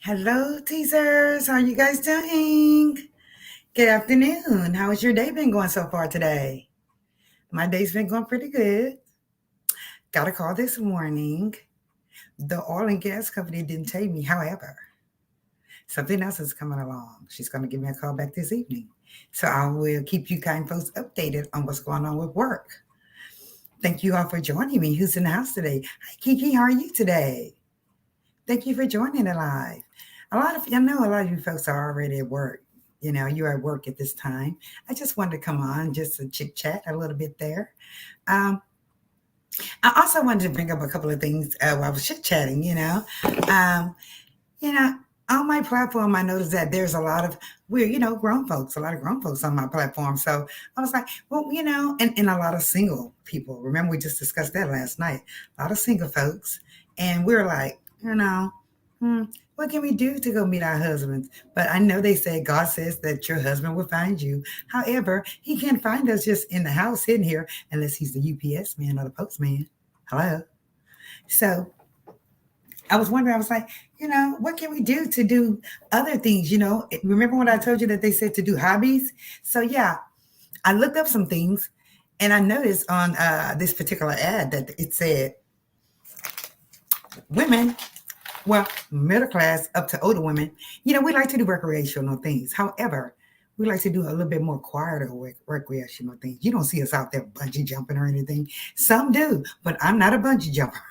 Hello, teasers. How are you guys doing? Good afternoon. How has your day been going so far today? My day's been going pretty good. Got a call this morning. The oil and gas company didn't tell me. However, something else is coming along. She's going to give me a call back this evening. So I will keep you kind folks updated on what's going on with work. Thank you all for joining me. Who's in the house today? Hi, Kiki. How are you today? Thank you for joining the live. I know a lot of you folks are already at work. You're at work at this time. I just wanted to come on just to chit chat a little bit there. Um, I also wanted to bring up a couple of things while I was chit chatting. Um, you know, on my platform, I noticed that there's a lot of grown folks, a lot of grown folks on my platform. So I was like, well, and a lot of single people. Remember, we just discussed that last night. A lot of single folks, and we're like, hmm, what can we do to go meet our husbands? But I know they say God says that your husband will find you. However, he can't find us just in the house sitting here unless he's the UPS man or the postman. Hello. So I was wondering, I was like, what can we do to do other things? Remember when I told you that they said to do hobbies? So, yeah, I looked up some things and I noticed on this particular ad that it said women, well, middle class up to older women, we like to do recreational things. However, we like to do a little bit more quieter recreational things. You don't see us out there bungee jumping or anything. Some do, but I'm not a bungee jumper.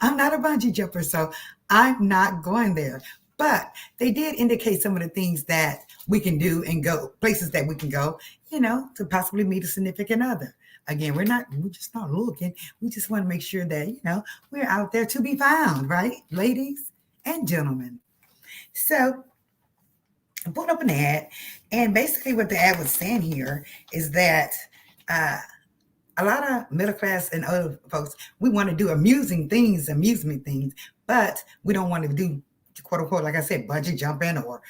I'm not a bungee jumper, so I'm not going there. But they did indicate some of the things that we can do and go places that we can go, to possibly meet a significant other. Again, we're just not looking. We just want to make sure that, we're out there to be found, right? Ladies and gentlemen. So I put up an ad, and basically what the ad was saying here is that uh, a lot of middle class and other folks, we want to do amusement things, but we don't want to do quote unquote, like I said, bungee jumping or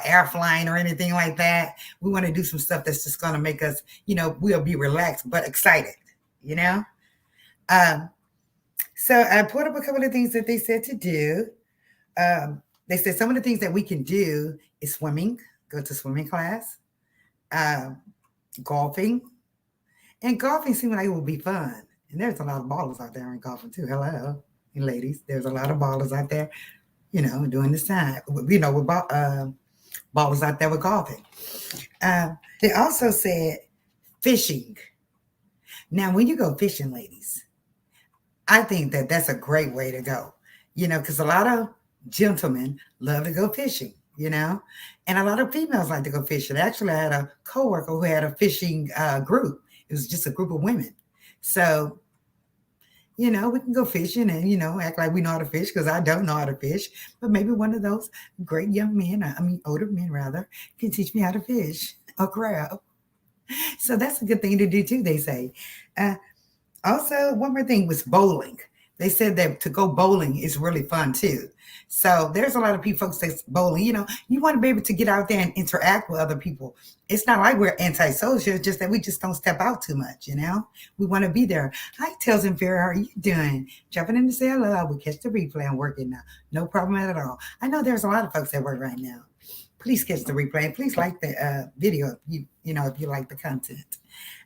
air flying or anything like that. We want to do some stuff that's just going to make us, we'll be relaxed but excited, you know? Um, so I put up a couple of things that they said to do. They said some of the things that we can do is swimming, go to swimming class, uh, golfing, and golfing seemed like it would be fun. And there's a lot of ballers out there in golfing too. Hello, ladies. There's a lot of ballers out there, doing this time. With ballers out there with golfing. They also said fishing. Now, when you go fishing, ladies, I think that that's a great way to go. Because a lot of gentlemen love to go fishing. And a lot of females like to go fishing. Actually, I had a coworker who had a fishing group. It was just a group of women. So, we can go fishing and, act like we know how to fish because I don't know how to fish. But maybe one of those great young men, older men rather, can teach me how to fish or crab. So that's a good thing to do too, they say. Uh, Also, one more thing was bowling. They said that to go bowling is really fun too. So there's a lot of people folks that's bowling. You want to be able to get out there and interact with other people. It's not like we're antisocial, it's just that we just don't step out too much. We want to be there. Hi, Tails and Ferry, how are you doing? Jumping in to say hello. I will catch the replay. I'm working now. No problem at all. I know there's a lot of folks at work right now. Please catch the replay and please like the video if you like the content.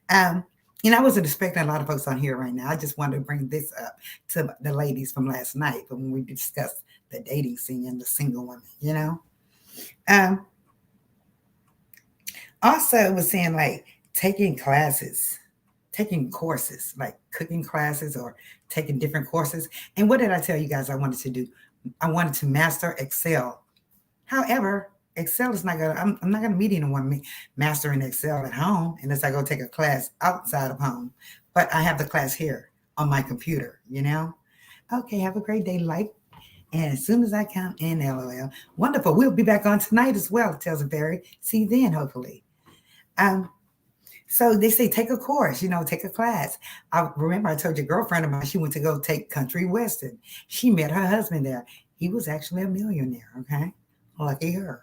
I wasn't expecting a lot of folks on here right now. I just wanted to bring this up to the ladies from last night when we discussed the dating scene and the single women. Um, Also, it was saying like taking classes, taking courses, like cooking classes or taking different courses. And what did I tell you guys I wanted to do? I wanted to master Excel. However, Excel is not gonna. I'm not gonna meet anyone mastering Excel at home unless I go take a class outside of home. But I have the class here on my computer. Okay, have a great day, like. And as soon as I count in, LOL. Wonderful. We'll be back on tonight as well, tells Barry. See you then, hopefully. Um, so they say take a course, take a class. I remember I told your girlfriend of mine she went to go take country western. She met her husband there. He was actually a millionaire. Okay, lucky her.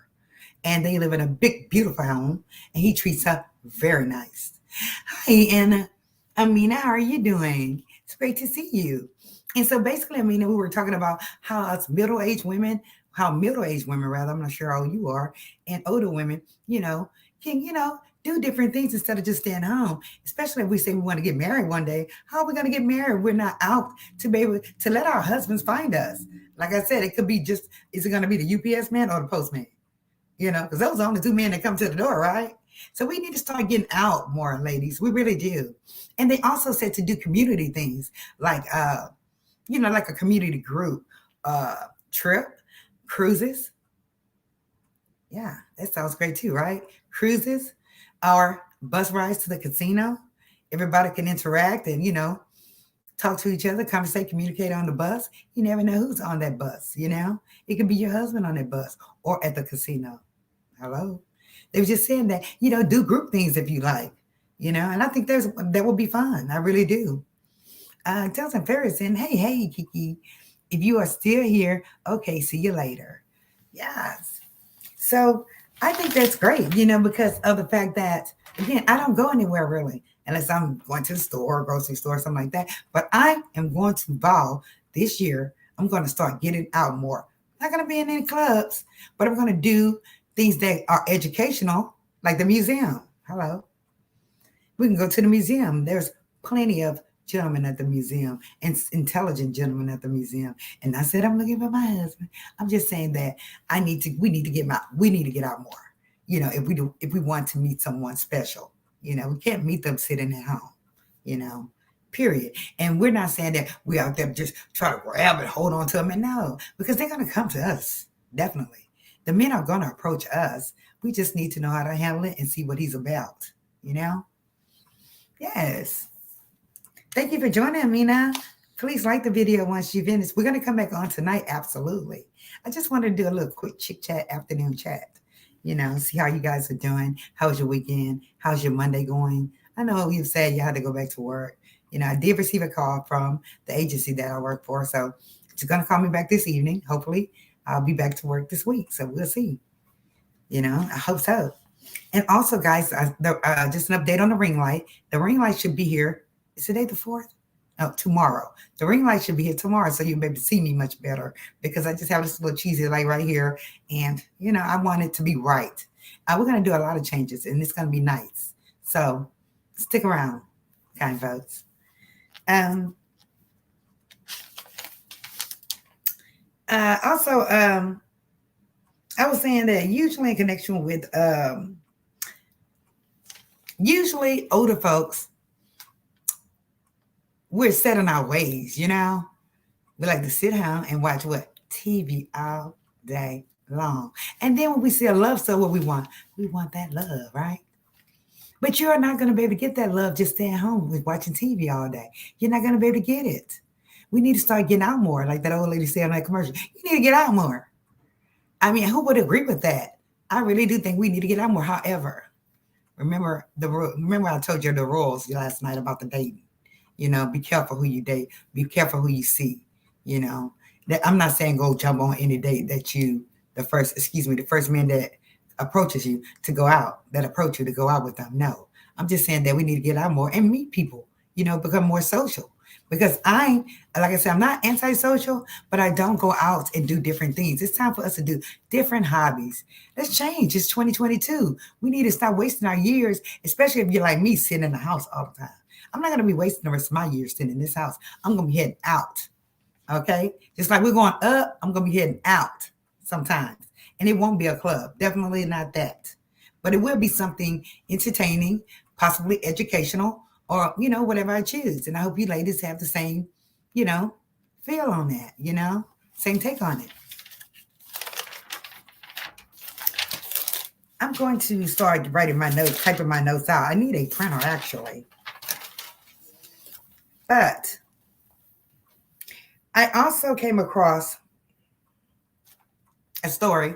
And they live in a big, beautiful home, and he treats her very nice. Hi, Anna. Amina, how are you doing? It's great to see you. And so basically, I mean, we were talking about how us middle-aged women rather, I'm not sure how old you are, and older women, can, do different things instead of just staying home. Especially if we say we want to get married one day. How are we going to get married? We're not out to be able to let our husbands find us. Like I said, it could be just, is it going to be the UPS man or the postman? Because those are the only two men that come to the door, right? So we need to start getting out more, ladies. We really do. And they also said to do community things like, like a community group trip, cruises. Yeah, that sounds great too, right? Cruises or bus rides to the casino. Everybody can interact and, talk to each other, conversate, communicate on the bus. You never know who's on that bus. It could be your husband on that bus or at the casino. Hello. They were just saying that, do group things if you like. And I think that will be fun. I really do. Telson Ferris saying, hey, Kiki, if you are still here, okay, see you later. Yes. So I think that's great, because of the fact that, again, I don't go anywhere really, unless I'm going to the store, grocery store, something like that. But I am going to vow this year, I'm going to start getting out more. I'm not going to be in any clubs, but I'm going to do things that are educational, like the museum. Hello. We can go to the museum. There's plenty of gentlemen at the museum and intelligent gentlemen at the museum. And I said, I'm looking for my husband. I'm just saying that we need to get out more. If we want to meet someone special, we can't meet them sitting at home, period. And we're not saying that we out there just try to grab and hold on to them. And no, because they're going to come to us. Definitely. The men are going to approach us. We just need to know how to handle it and see what he's about, Yes. Thank you for joining, Amina. Please like the video once you finish. We're going to come back on tonight. Absolutely. I just wanted to do a little quick chit chat, afternoon chat. See how you guys are doing. How's your weekend? How's your Monday going? I know you said you had to go back to work. I did receive a call from the agency that I work for. So she's going to call me back this evening. Hopefully, I'll be back to work this week. So we'll see. I hope so. And also, guys, just an update on the ring light. The ring light should be here. Is today the 4th? No, tomorrow. The ring light should be here tomorrow, so you'll be able to see me much better, because I just have this little cheesy light right here. And, I want it to be right. We're going to do a lot of changes, and it's going to be nice. So stick around, kind folks. Also, I was saying that usually in connection with usually older folks, we're set in our ways, We like to sit down and watch what? TV all day long. And then when we see a love story, what we want that love, right? But you're not going to be able to get that love just staying home with watching TV all day. You're not going to be able to get it. We need to start getting out more, like that old lady said on that commercial. You need to get out more. I mean, who would agree with that? I really do think we need to get out more. However, remember I told you the rules last night about the dating. Be careful who you date. Be careful who you see. That I'm not saying go jump on any date that the first man that approaches you to go out, that approach you to go out with them. No, I'm just saying that we need to get out more and meet people, become more social. Because like I said, I'm not antisocial, but I don't go out and do different things. It's time for us to do different hobbies. Let's change. It's 2022. We need to stop wasting our years, especially if you're like me, sitting in the house all the time. I'm not going to be wasting the rest of my years sitting in this house. I'm going to be heading out. Okay? Just like we're going up, I'm going to be heading out sometimes. And it won't be a club. Definitely not that. But it will be something entertaining, possibly educational, or, whatever I choose. And I hope you ladies have the same, feel on that, same take on it. I'm going to start writing my notes, typing my notes out. I need a printer, actually. But I also came across a story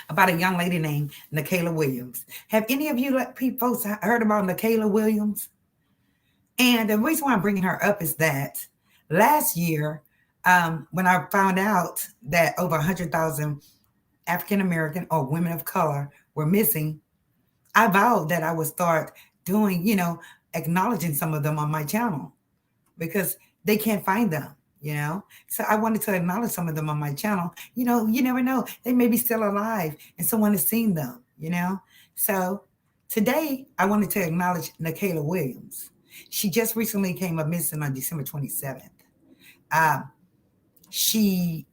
about a young lady named Nikayla Williams. Have any of you folks heard about Nikayla Williams? And the reason why I'm bringing her up is that last year, when I found out that over 100,000 African American or women of color were missing, I vowed that I would start doing, acknowledging some of them on my channel. because they can't find them, you know. So I wanted to acknowledge some of them on my channel. You know, you never know. They may be still alive and someone has seen them, you know. So today I wanted to acknowledge Nikayla Williams. She just recently came up missing on December 27th. Um, she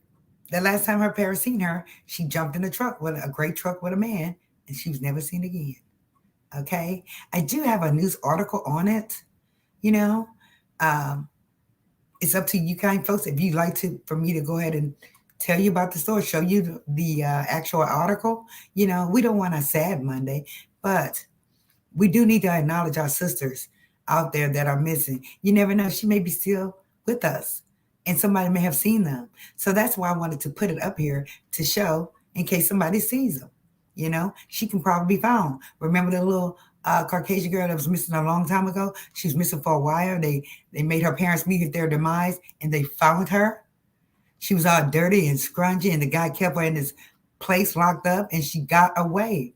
the last time her parents seen her, she jumped in a truck with a gray truck with a man, and she was never seen again. Okay, I do have a news article on it. You know, um, it's up to you kind folks if you'd like to for me to go ahead and tell you about the story, show you the actual article. You know, we don't want a sad Monday, but we do need to acknowledge our sisters out there that are missing. You never know, she may be still with us and somebody may have seen them. So that's why I wanted to put it up here to show in case somebody sees them. You know, she can probably be found. Remember the little Caucasian girl that was missing a long time ago? She was missing for a while. They made her parents meet at their demise and they found her. She was all dirty and scrungy, and the guy kept her in this place locked up, and she got away.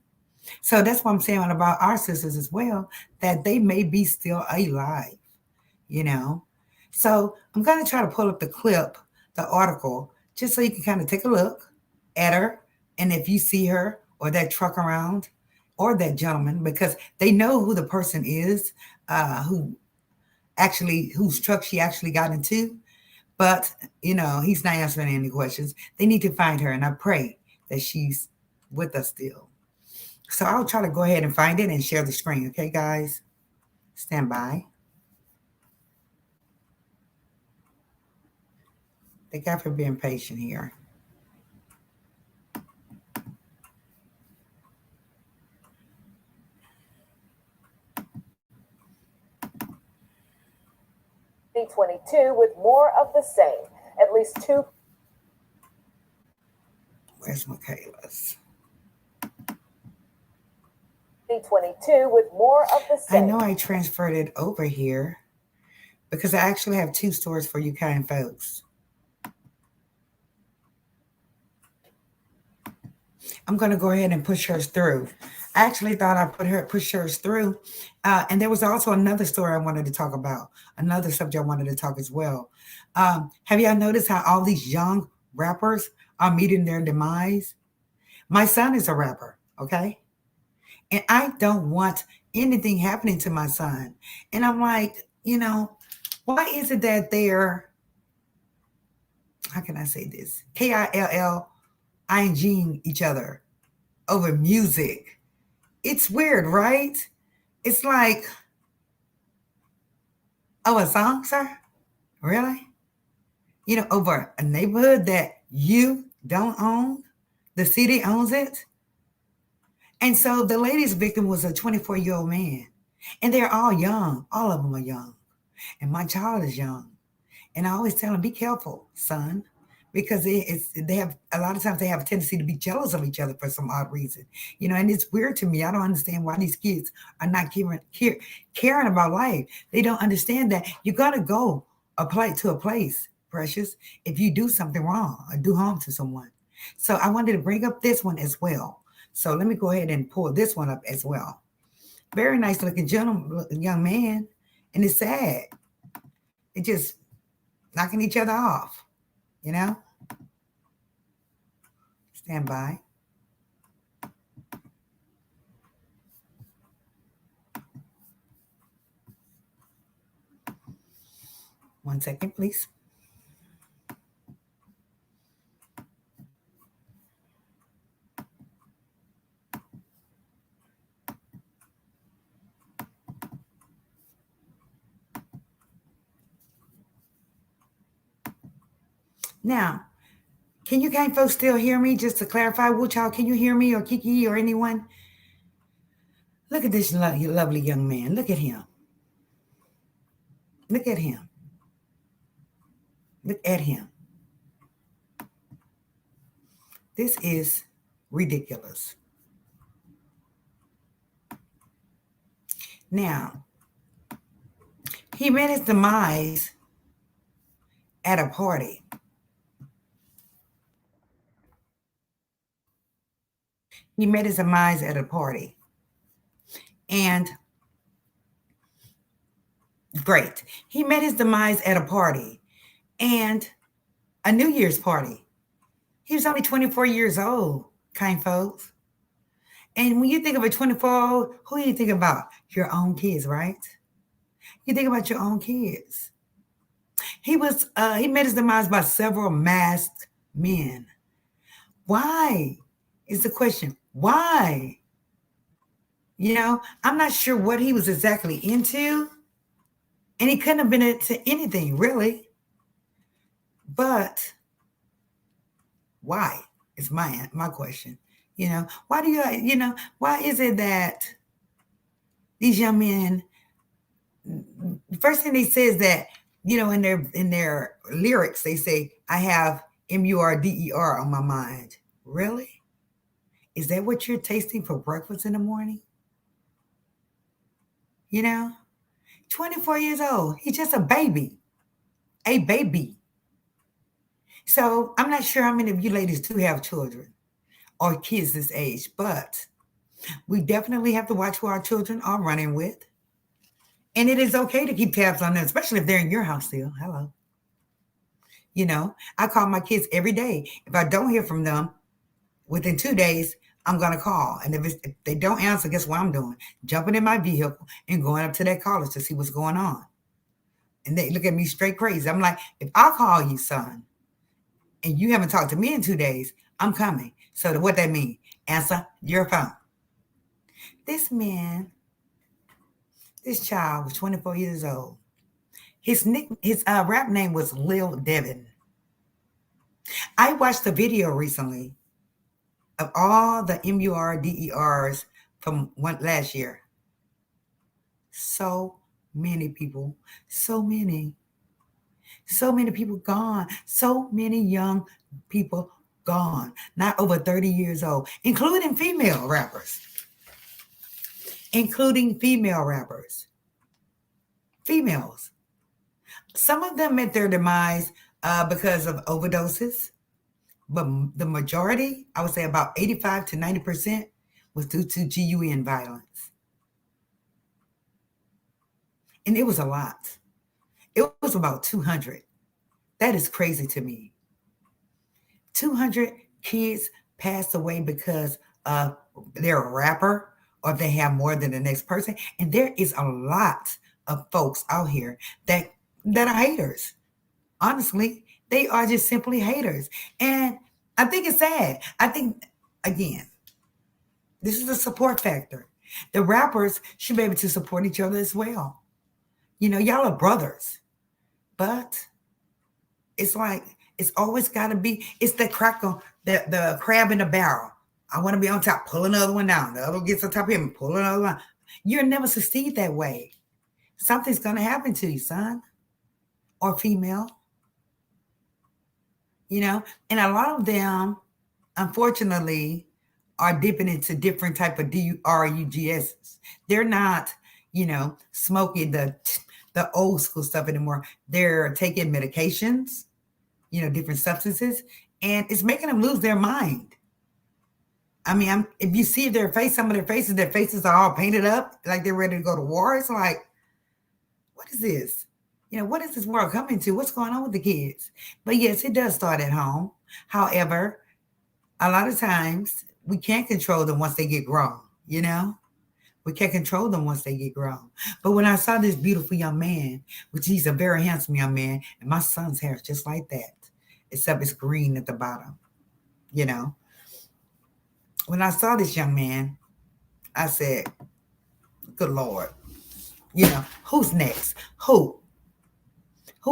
So that's what I'm saying about our sisters as well, that they may be still alive, you know. So I'm going to try to pull up the clip, the article, just so you can kind of take a look at her. And if you see her or that truck around or that gentleman, because they know who the person is, who actually, whose truck she actually got into. But, you know, he's not answering any questions. They need to find her. And I pray that she's with us still. So I'll try to go ahead and find it and share the screen. Okay, guys? Stand by. Thank God for being patient here. With more of the same. At least two. Where's Michaela's? 22 with more of the I same. know I transferred it over here because I actually have two stories for you kind folks. I'm going to go ahead and push hers through. I actually thought I pushed hers through. And there was also another story I wanted to talk about, another subject I wanted to talk as well. Have y'all noticed how all these young rappers are meeting their demise? My son is a rapper, okay? And I don't want anything happening to my son. And I'm like, you know, why is it that they're, how can I say this? KILLING each other over music. It's weird, right? It's like, oh, a song, sir? Really? You know, over a neighborhood that you don't own? The city owns it? And so the latest victim was a 24-year-old man. And they're all young. All of them are young. And my child is young. And I always tell them, be careful, son, because they have a lot of times they have a tendency to be jealous of each other for some odd reason. You know, and it's weird to me. I don't understand why these kids are not caring about life. They don't understand that you got to go to a place, precious, if you do something wrong or do harm to someone. So I wanted to bring up this one as well. So let me go ahead and pull this one up as well. Very nice looking gentleman, young man. And it's sad. It just knocking each other off, you know? Stand by. One second, please. Now, can you kind folks still hear me? Just to clarify, Child, can you hear me or Kiki or anyone? Look at this lovely young man. Look at him. Look at him. Look at him. This is ridiculous. Now, he met his demise at a party. He met his demise at a party. And Great. He met his demise at a party and a New Year's party. He was only 24 years old, kind folks. And when you think of a 24, who do you think about? Your own kids, right? You think about your own kids. He met his demise by several masked men. Why is the question? Why? I'm not sure what he was exactly into, and he couldn't have been into anything really. But why is my question? Why do why is it that these young men, the first thing they say is that, in their lyrics, they say, I have MURDER on my mind. Really? Is that what you're tasting for breakfast in the morning? You know, 24 years old. He's just a baby. A baby. So I'm not sure how many of you ladies do have children or kids this age, but we definitely have to watch who our children are running with. And it is okay to keep tabs on them, especially if they're in your house still. Hello. I call my kids every day. If I don't hear from them within 2 days, I'm going to call. And if they don't answer, guess what I'm doing? Jumping in my vehicle and going up to their college to see what's going on. And they look at me straight crazy. I'm like, if I call you, son, and you haven't talked to me in 2 days, I'm coming. So what that mean? Answer your phone. This child was 24 years old. His rap name was Lil Devin. I watched a video recently of all the MURDERs from last year. So many people, so many people gone, so many young people gone, not over 30 years old, including female rappers. Females. Some of them met their demise because of overdoses, but the majority, I would say about 85 to 90%, was due to GUN violence. And it was a lot. It was about 200. That is crazy to me. 200 kids passed away because they're a rapper or they have more than the next person. And there is a lot of folks out here that are haters. Honestly, they are just simply haters. And I think it's sad. I think, again, this is a support factor. The rappers should be able to support each other as well. Y'all are brothers. But it's like, it's always got to be, it's the crackle, the crab in the barrel. I want to be on top, pull another one down. The other one gets on top of him, pull another one. You'll never succeed that way. Something's going to happen to you, son or female. And a lot of them, unfortunately, are dipping into different type of DRUGS. They're not, smoking the old school stuff anymore. They're taking medications, different substances, and it's making them lose their mind. I mean, if you see their face, some of their faces are all painted up like they're ready to go to war. It's like, what is this? What is this world coming to? What's going on with the kids? But yes, it does start at home. However, a lot of times we can't control them once they get grown, We can't control them once they get grown. But when I saw this beautiful young man, which he's a very handsome young man, and my son's hair is just like that, except it's green at the bottom, When I saw this young man, I said, good Lord, who's next? Who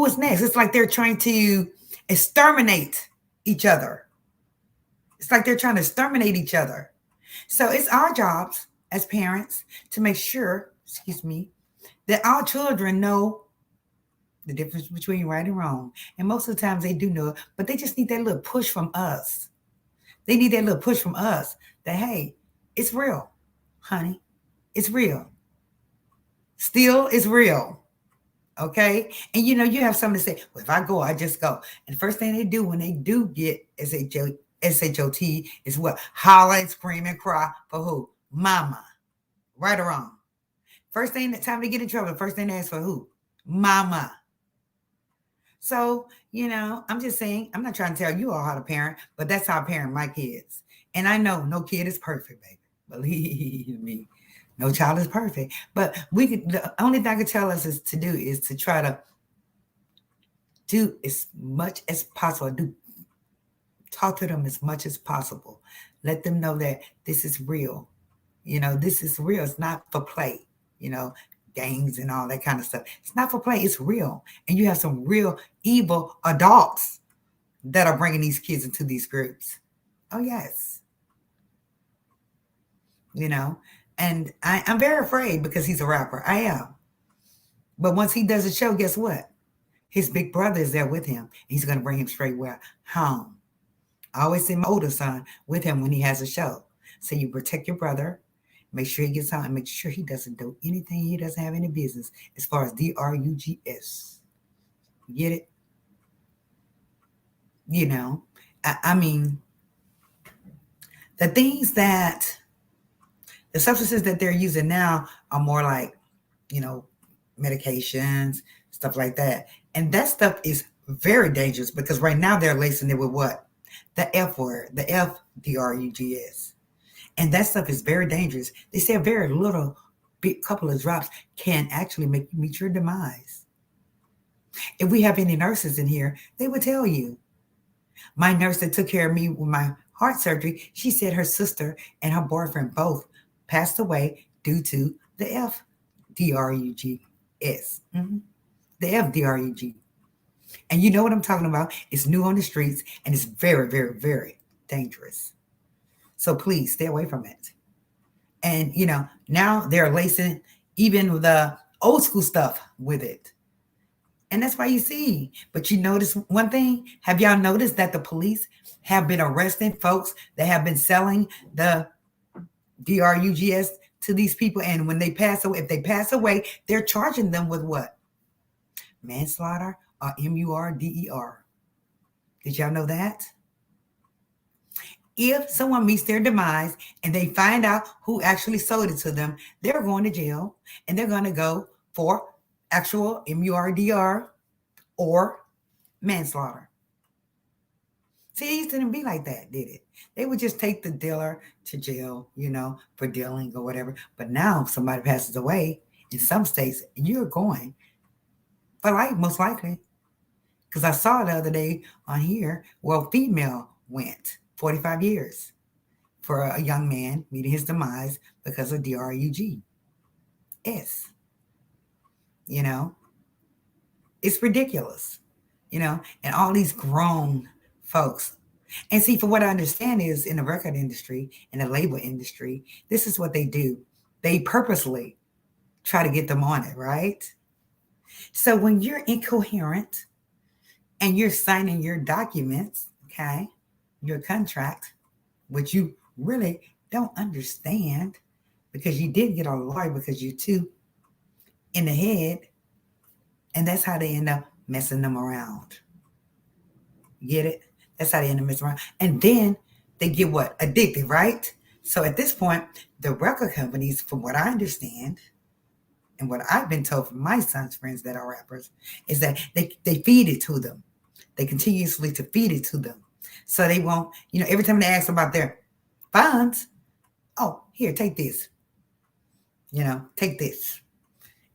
is next? It's like they're trying to exterminate each other. So it's our jobs as parents to make sure, that our children know the difference between right and wrong. And most of the times they do know it, but they just need that little push from us. That, hey, it's real, honey. It's real. Still, it's real. Okay? And you have something to say, well, if I go, I just go. And the first thing they do when they do get SHOT is what? Holler and scream and cry for who? Mama. Right or wrong? First thing, the time they get in trouble, the first thing they ask for who? Mama. So, I'm just saying, I'm not trying to tell you all how to parent, but that's how I parent my kids. And I know no kid is perfect, baby. Believe me, no child is perfect. But the only thing I can tell us is to do is to try to do as much as possible. Talk to them as much as possible. Let them know that this is real. This is real. It's not for play. You know, gangs and all that kind of stuff. It's not for play. It's real. And you have some real evil adults that are bringing these kids into these groups. Oh yes, you know. And I'm very afraid because he's a rapper. I am. But once he does a show, guess what? His big brother is there with him. He's going to bring him straight where home. I always see my older son with him when he has a show. So you protect your brother, make sure he gets out, and make sure he doesn't do anything he doesn't have any business as far as drugs. You get it? You know, I mean, the things that the substances that they're using now are more like, you know, medications, stuff like that. And that stuff is very dangerous because right now they're lacing it with what? The F word, the FDRUGS. And that stuff is very dangerous. They say a very little, big couple of drops can actually make you meet your demise. If we have any nurses in here, they would tell you. My nurse that took care of me with my heart surgery, she said her sister and her boyfriend both passed away due to the FDRUGS. Mm-hmm. The FDRUG. And you know what I'm talking about. It's new on the streets and it's very, very, very dangerous. So please stay away from it. And, now they're lacing even the old school stuff with it. And that's why you see. But you notice one thing? Have y'all noticed that the police have been arresting folks that have been selling the DRUGS to these people? And when they pass away, if they pass away, they're charging them with what? Manslaughter or MURDER. Did y'all know that? If someone meets their demise and they find out who actually sold it to them, they're going to jail and they're going to go for actual MURDER or manslaughter. See, it used to be like that, did it? They would just take the dealer to jail, for dealing or whatever. But now if somebody passes away, in some states, you're going for life, most likely. Because I saw the other day on here, female went 45 years for a young man meeting his demise because of DRUGS. It's ridiculous, and all these grown folks. And see, from what I understand is in the record industry, in the label industry, this is what they do. They purposely try to get them on it, right? So when you're incoherent and you're signing your documents, okay, your contract, which you really don't understand because you did get a lawyer because you're too in the head, and that's how they end up messing them around. Get it? That's how they end up messing around. And then they get what? Addicted, right? So at this point, the record companies, from what I understand, and what I've been told from my son's friends that are rappers, is that they feed it to them. They continuously to feed it to them. So they won't, every time they ask about their funds, oh, here, take this. Take this.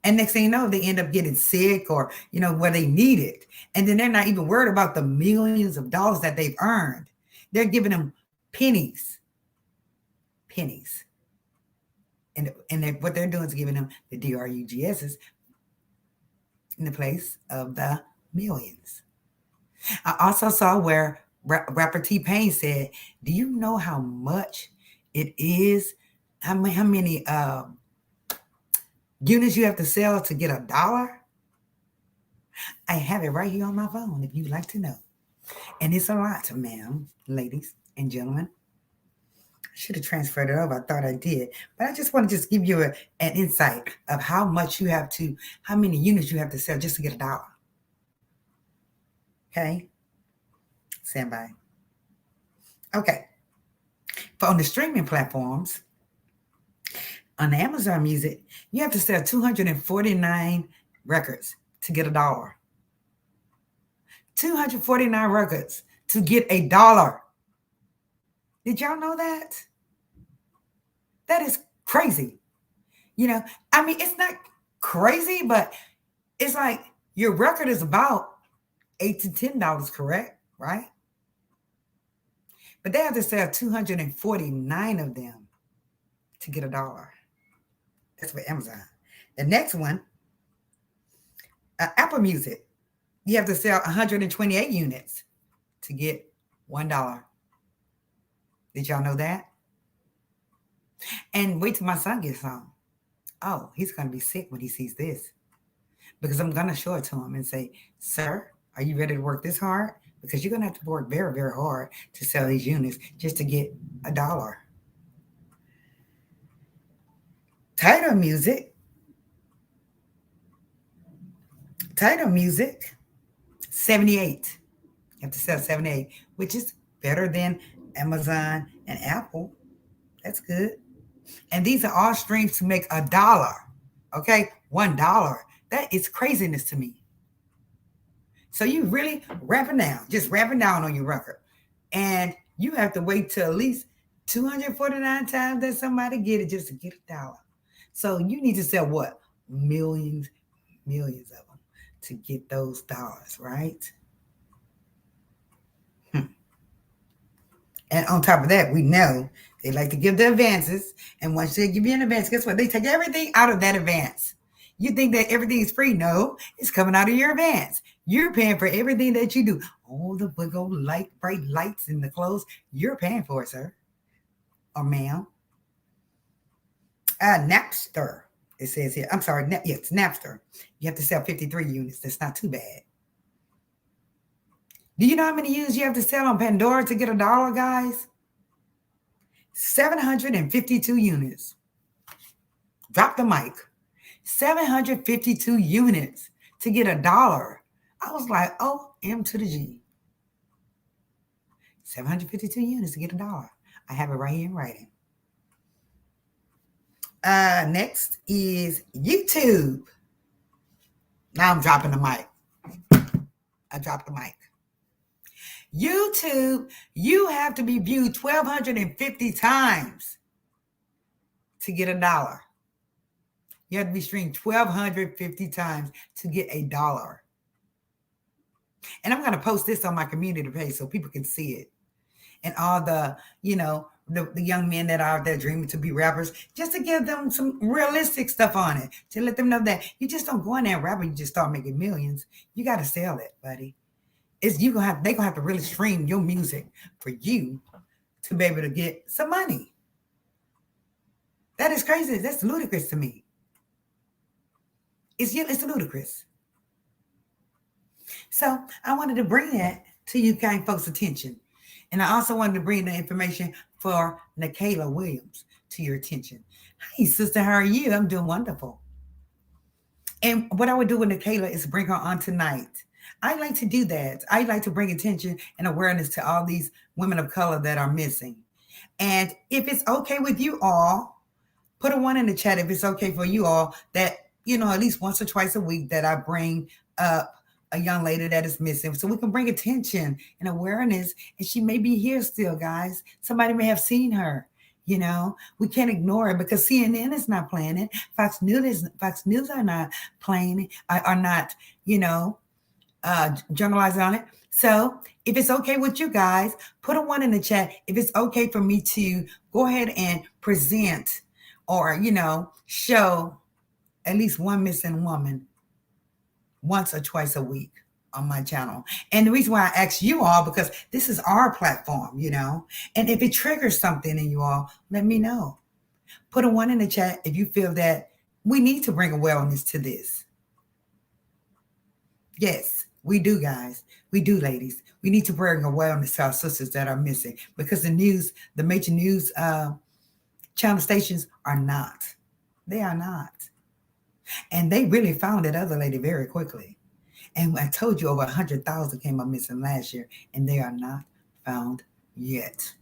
And next thing you know, they end up getting sick or, where they need it. And then they're not even worried about the millions of dollars that they've earned. They're giving them pennies. Pennies. And what they're doing is giving them the DRUGSs in the place of the millions. I also saw where rapper T-Pain said, do you know how much it is? How many units you have to sell to get $1? I have it right here on my phone if you'd like to know. And it's a lot, ma'am, ladies and gentlemen. I should have transferred it over. I thought I did. But I just want to just give you an insight of how many units you have to sell just to get $1. Okay? Stand by. Okay. But on the streaming platforms, on the Amazon Music, you have to sell 249 records to get $1. 249 records to get $1. Did y'all know that? That is crazy. I mean, it's not crazy, but it's like your record is about $8 to $10, correct? Right? But they have to sell 249 of them to get $1. That's for Amazon. The next one, Apple Music. You have to sell 128 units to get $1. Did y'all know that? And wait till my son gets home. Oh, he's going to be sick when he sees this. Because I'm going to show it to him and say, sir, are you ready to work this hard? Because you're going to have to work very, very hard to sell these units just to get $1. Title music, 78. You have to sell 78, which is better than Amazon and Apple. That's good. And these are all streams to make $1. Okay, $1. That is craziness to me. So you really rapping down, just rapping down on your record. And you have to wait till at least 249 times that somebody get it just to get $1. So you need to sell what? Millions of them to get those dollars, right? And on top of that, we know they like to give the advances. And once they give you an advance, guess what? They take everything out of that advance. You think that everything is free? No, it's coming out of your advance. You're paying for everything that you do. All the big old bright lights in the clothes, you're paying for it, sir or ma'am. Napster, it says here. I'm sorry, it's Napster. You have to sell 53 units. That's not too bad. Do you know how many units you have to sell on Pandora to get $1, guys? 752 units. Drop the mic. 752 units to get $1. I was like, oh, M to the G. 752 units to get $1. I have it right here in writing. Next is YouTube. Now I'm dropping the mic. I dropped the mic. YouTube, you have to be viewed 1,250 times to get $1. You have to be streamed 1,250 times to get $1. And I'm going to post this on my community page so people can see it. And all the, the young men that are out there dreaming to be rappers, just to give them some realistic stuff on it, to let them know that you just don't go in there and rap and you just start making millions. You got to sell it, buddy. They're gonna have to really stream your music for you to be able to get some money. That is crazy. That's ludicrous to me. It's ludicrous. So I wanted to bring that to you kind folks' attention. And I also wanted to bring the information for Nikayla Williams to your attention. Hey, sister, how are you? I'm doing wonderful. And what I would do with Nikayla is bring her on tonight. I like to do that. I like to bring attention and awareness to all these women of color that are missing. And if it's okay with you all, put a 1 in the chat if it's okay for you all that, at least once or twice a week that I bring up a young lady that is missing so we can bring attention and awareness. And she may be here still, guys. Somebody may have seen her. We can't ignore it because CNN is not playing it. Fox News are not playing it, are not, journalizing on it. So if it's okay with you guys, put a 1 in the chat. If it's okay for me to go ahead and present or, show at least one missing woman once or twice a week on my channel. And the reason why I ask you all, because this is our platform, and if it triggers something in you all, let me know. Put a 1 in the chat if you feel that we need to bring awareness to this. Yes, we do, guys. We do, ladies. We need to bring awareness to our sisters that are missing because the major news channel stations are not. They are not. And they really found that other lady very quickly. And I told you over 100,000 came up missing last year, and they are not found yet.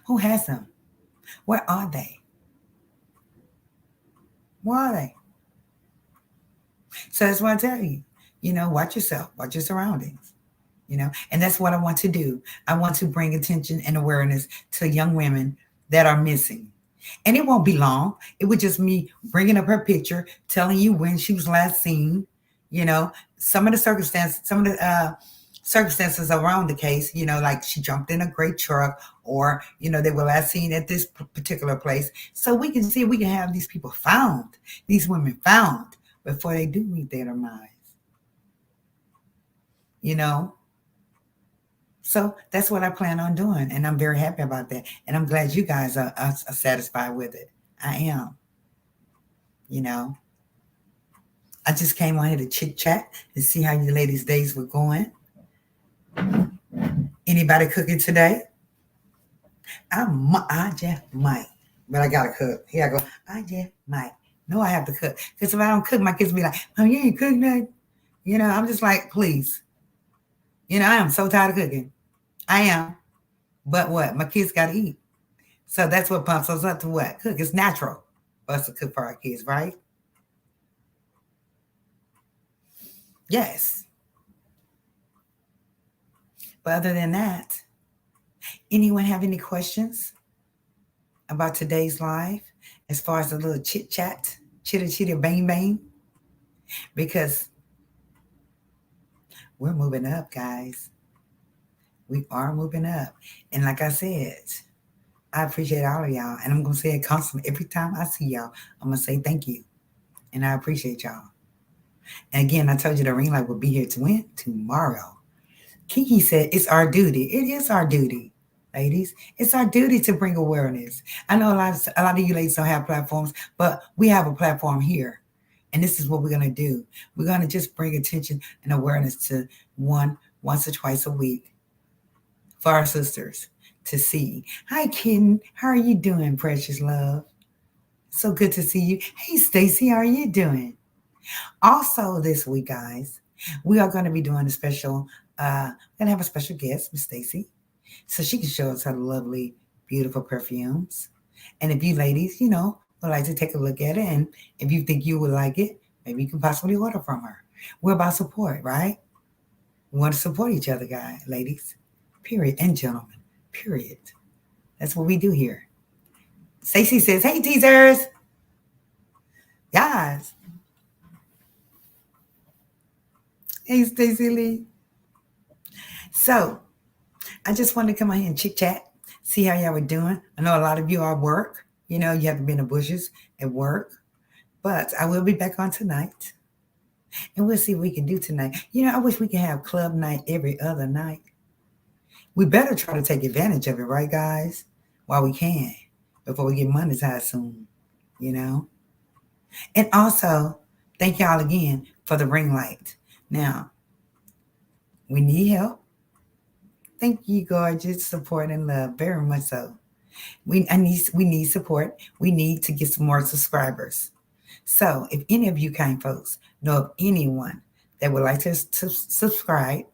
Who has them? Where are they? Where are they? So that's what I tell you. Watch yourself, watch your surroundings. And that's what I want to do. I want to bring attention and awareness to young women that are missing. And it won't be long. It would just me bringing up her picture, telling you when she was last seen, you know, some of the circumstances around the case, like she jumped in a great truck, or, they were last seen at this particular place. So we can see, we can have these people found, these women found before they do meet their demise, you know? So that's what I plan on doing. And I'm very happy about that. And I'm glad you guys are satisfied with it. I am, you know. I just came on here to chit chat and see how you ladies' days were going. Anybody cooking today? I just might, but I gotta cook. Here I go. I just might. No, I have to cook, because if I don't cook, my kids be like, "Oh, you ain't cooking that." I'm just like, please. I am so tired of cooking. I am. But what? My kids gotta eat. So that's what pumps us up to what? Cook. It's natural for us to cook for our kids, right? Yes. But other than that, anyone have any questions about today's live as far as a little chit chat, chitter chitter bang bang? Because we're moving up, guys. We are moving up. And like I said, I appreciate all of y'all. And I'm going to say it constantly. Every time I see y'all, I'm going to say thank you. And I appreciate y'all. And again, I told you the ring light will be here to win tomorrow. Kiki said it's our duty. It is our duty, ladies. It's our duty to bring awareness. I know a lot of you ladies don't have platforms, but we have a platform here. And this is what we're going to do. We're going to just bring attention and awareness to once or twice a week for our sisters to see. Hi, kitten. How are you doing, precious love? So good to see you. Hey, Stacy, how are you doing? Also, this week, guys, we are going to be doing a special. Going to have a special guest, Miss Stacy, so she can show us her lovely, beautiful perfumes. And if you ladies, would like to take a look at it, and if you think you would like it, maybe you can possibly order from her. We're about support, right? We want to support each other, guys, ladies, period, and gentlemen, period. That's what we do here. Stacy says, "Hey, teasers, guys." Hey, Stacy Lee. So, I just wanted to come out here and chit chat, see how y'all were doing. I know a lot of you are at work. You have to be in the bushes at work. But I will be back on tonight. And we'll see what we can do tonight. I wish we could have club night every other night. We better try to take advantage of it, right, guys? While we can, before we get monetized soon, And also, thank y'all again for the ring light. Now, we need help. Thank you, gorgeous, support and love, very much so. We need support. We need to get some more subscribers. So, if any of you kind folks know of anyone that would like to subscribe,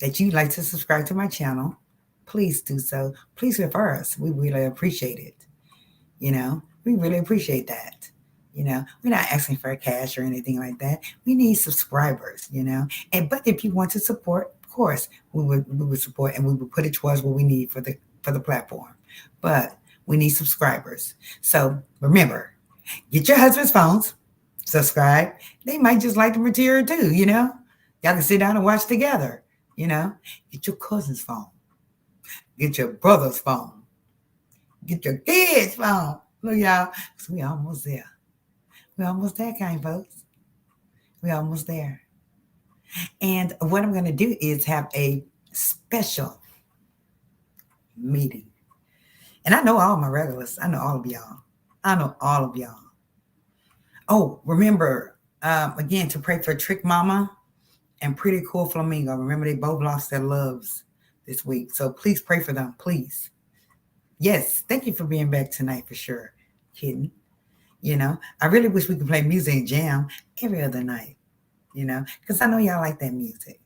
that you'd like to subscribe to my channel, please do so. Please refer us. We really appreciate it. We really appreciate that. We're not asking for cash or anything like that. We need subscribers. But if you want to support, of course, we would support, and we would put it towards what we need for the platform. But we need subscribers. So remember, get your husband's phones, subscribe. They might just like the material too. Y'all can sit down and watch together. Get your cousin's phone, get your brother's phone, get your kids' phone. Look, y'all, because we almost there. We're almost there, kind folks. We're almost there. And what I'm going to do is have a special meeting. And I know all my regulars. I know all of y'all. Oh, remember, again, to pray for Trick Mama and Pretty Cool Flamingo. Remember, they both lost their loves this week. So please pray for them, please. Yes, thank you for being back tonight for sure, kidding. I really wish we could play music and jam every other night, because I know y'all like that music.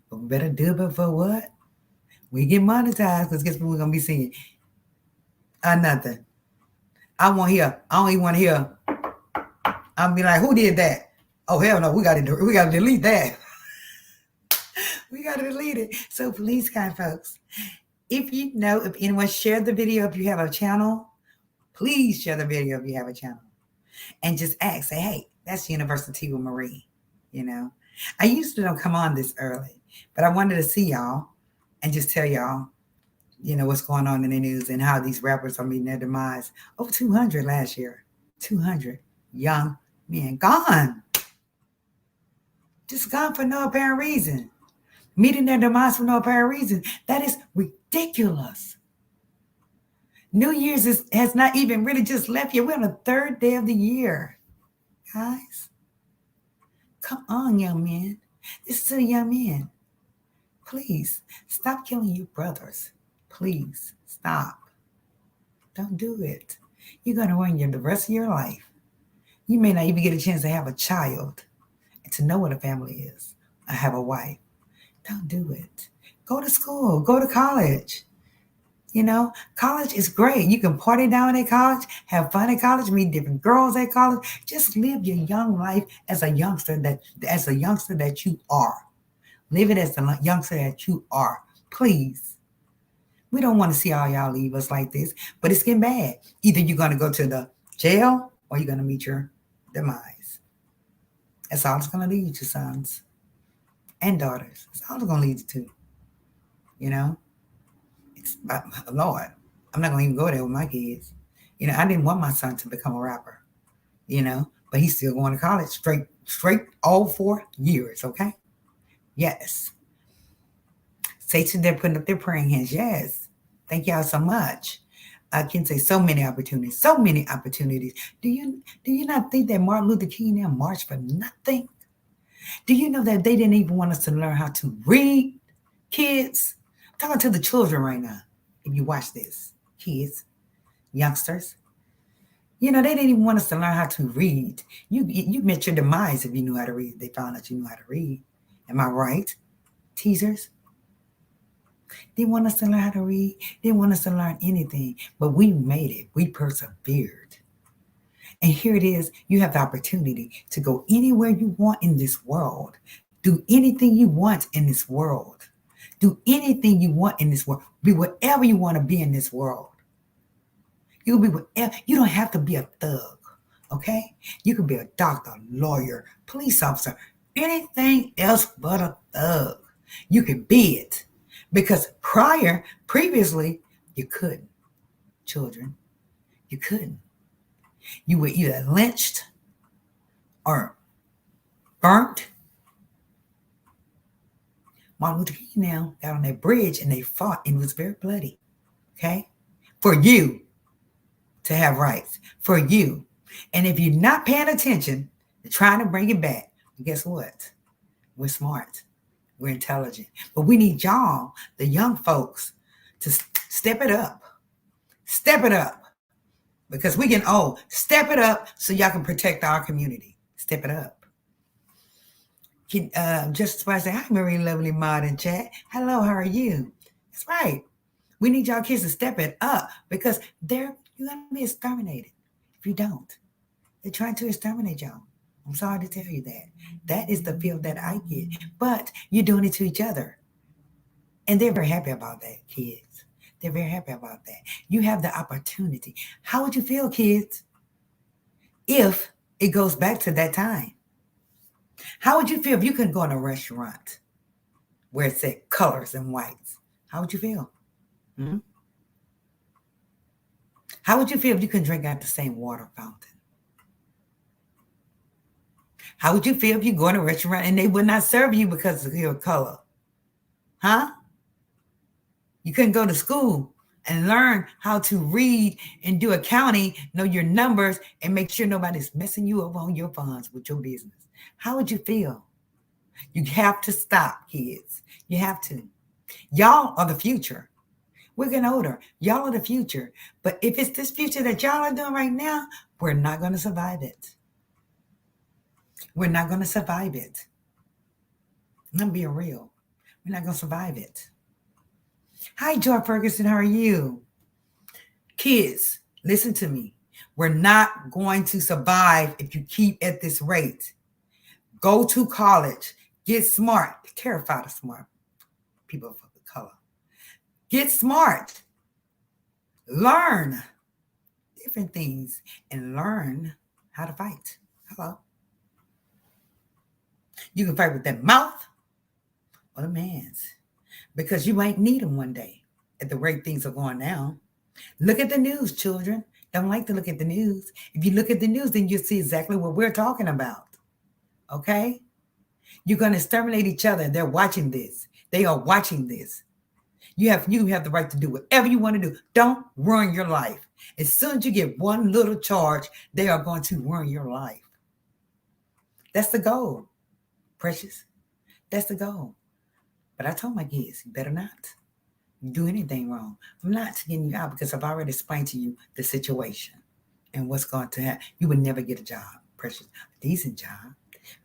But we better do it before what? We get monetized, because guess what we're going to be singing? Nothing. I don't even want to hear. I'll be like, who did that? Oh hell no, we gotta delete that. We gotta delete it. So please, kind folks, if you know, if anyone shared the video, if you have a channel, please share the video if you have a channel. And just ask, say, hey, that's University with Marie. You know, I usually don't come on this early, but I wanted to see y'all and just tell y'all, you know, what's going on in the news and how these rappers are meeting their demise. Over 200 last year. 200 young men gone. Just gone for no apparent reason. Meeting their demise for no apparent reason. That is ridiculous. New Year's has not even really just left yet. We're on the third day of the year. Guys, come on, young men. This is a young man. Please, stop killing your brothers. Please, stop. Don't do it. You're going to ruin the rest of your life. You may not even get a chance to have a child and to know what a family is or have a wife. Don't do it. Go to school. Go to college. You know, college is great. You can party down at college, have fun at college, meet different girls at college. Just live your young life as a youngster that you are. Live it as the youngster that you are. Please. We don't want to see all y'all leave us like this, but it's getting bad. Either you're going to go to the jail or you're going to meet your demise. That's all it's going to lead you to, sons and daughters. That's all it's going to lead you to. You know? It's, Lord, I'm not going to even go there with my kids. You know, I didn't want my son to become a rapper, you know, but he's still going to college straight all 4 years, okay? Yes. Satan, they're putting up their praying hands. Yes. Thank y'all so much. I can say so many opportunities. Do you not think that Martin Luther King now marched for nothing? Do you know that they didn't even want us to learn how to read, kids? I'm talking to the children right now. If you watch this, kids, youngsters, you know, they didn't even want us to learn how to read. You met your demise if you knew how to read. They found out you knew how to read. Am I right? Teasers? They want us to learn how to read. They want us to learn anything. But we made it. We persevered. And here it is. You have the opportunity to go anywhere you want in this world. Do anything you want in this world. Do anything you want in this world. Be whatever you want to be in this world. You'll be whatever. You don't have to be a thug. Okay? You can be a doctor, lawyer, police officer, anything else but a thug. You can be it. Because previously, you couldn't. Children, you couldn't. You were either lynched or burnt. Martin Luther King now got on that bridge and they fought and it was very bloody. Okay? For you to have rights. For you. And if you're not paying attention, they're trying to bring it back. Guess what? We're smart. We're intelligent. But we need y'all, the young folks, to step it up. Step it up. Because we can, step it up so y'all can protect our community. Step it up. Just as I say, hi, Marie Lovely Mod in chat. Hello, how are you? That's right. We need y'all kids to step it up because you're going to be exterminated if you don't. They're trying to exterminate y'all. I'm sorry to tell you that. That is the feel that I get. But you're doing it to each other. And they're very happy about that, kids. They're very happy about that. You have the opportunity. How would you feel, kids, if it goes back to that time? How would you feel if you couldn't go in a restaurant where it said colors and whites? How would you feel? How would you feel if you couldn't drink out the same water fountain? How would you feel if you go in a restaurant and they would not serve you because of your color? Huh? You couldn't go to school and learn how to read and do accounting, know your numbers, and make sure nobody's messing you up on your funds with your business. How would you feel? You have to stop, kids. You have to. Y'all are the future. We're getting older. Y'all are the future. But if it's this future that y'all are doing right now, we're not going to survive it. We're not going to survive it. I'm being real. We're not going to survive it. Hi, Joy Ferguson. How are you? Kids, listen to me. We're not going to survive if you keep at this rate. Go to college. Get smart. Terrified of smart people of color. Get smart. Learn different things and learn how to fight. Hello. You can fight with that mouth or the man's because you might need them one day at the rate things are going now. Look at the news, children. Don't like to look at the news. If you look at the news, then you'll see exactly what we're talking about. Okay? You're going to exterminate each other. They're watching this. They are watching this. You have the right to do whatever you want to do. Don't ruin your life. As soon as you get one little charge, they are going to ruin your life. That's the goal, precious. That's the goal. But I told my kids, you better not do anything wrong. I'm not getting you out because I've already explained to you the situation and what's going to happen. You would never get a job, precious. A decent job.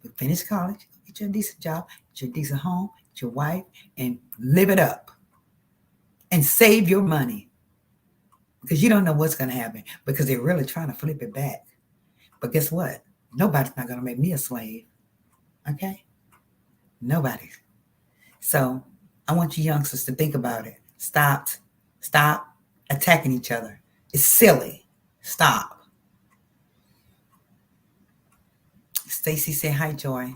But finish college, get you a decent job, get you a decent home, get your wife, and live it up. And save your money. Because you don't know what's going to happen. Because they're really trying to flip it back. But guess what? Nobody's not going to make me a slave. Okay? Nobody. So I want you youngsters to think about it. Stop attacking each other. It's silly. Stop. Stacy said, hi, Joy.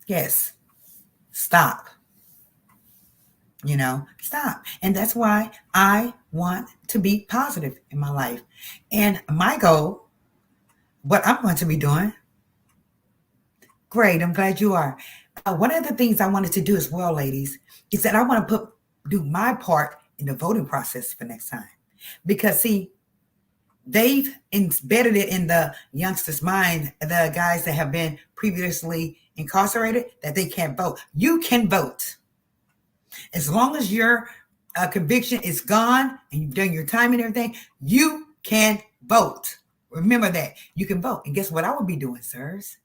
Yes. Stop. Stop. And that's why I want to be positive in my life. And my goal, what I'm going to be doing, great, I'm glad you are. One of the things I wanted to do as well, ladies, is that I want to do my part in the voting process for next time. Because, see, they've embedded it in the youngsters' mind, the guys that have been previously incarcerated, that they can't vote. You can vote. As long as your conviction is gone and you've done your time and everything, you can vote. Remember that. You can vote. And guess what I will be doing, sirs?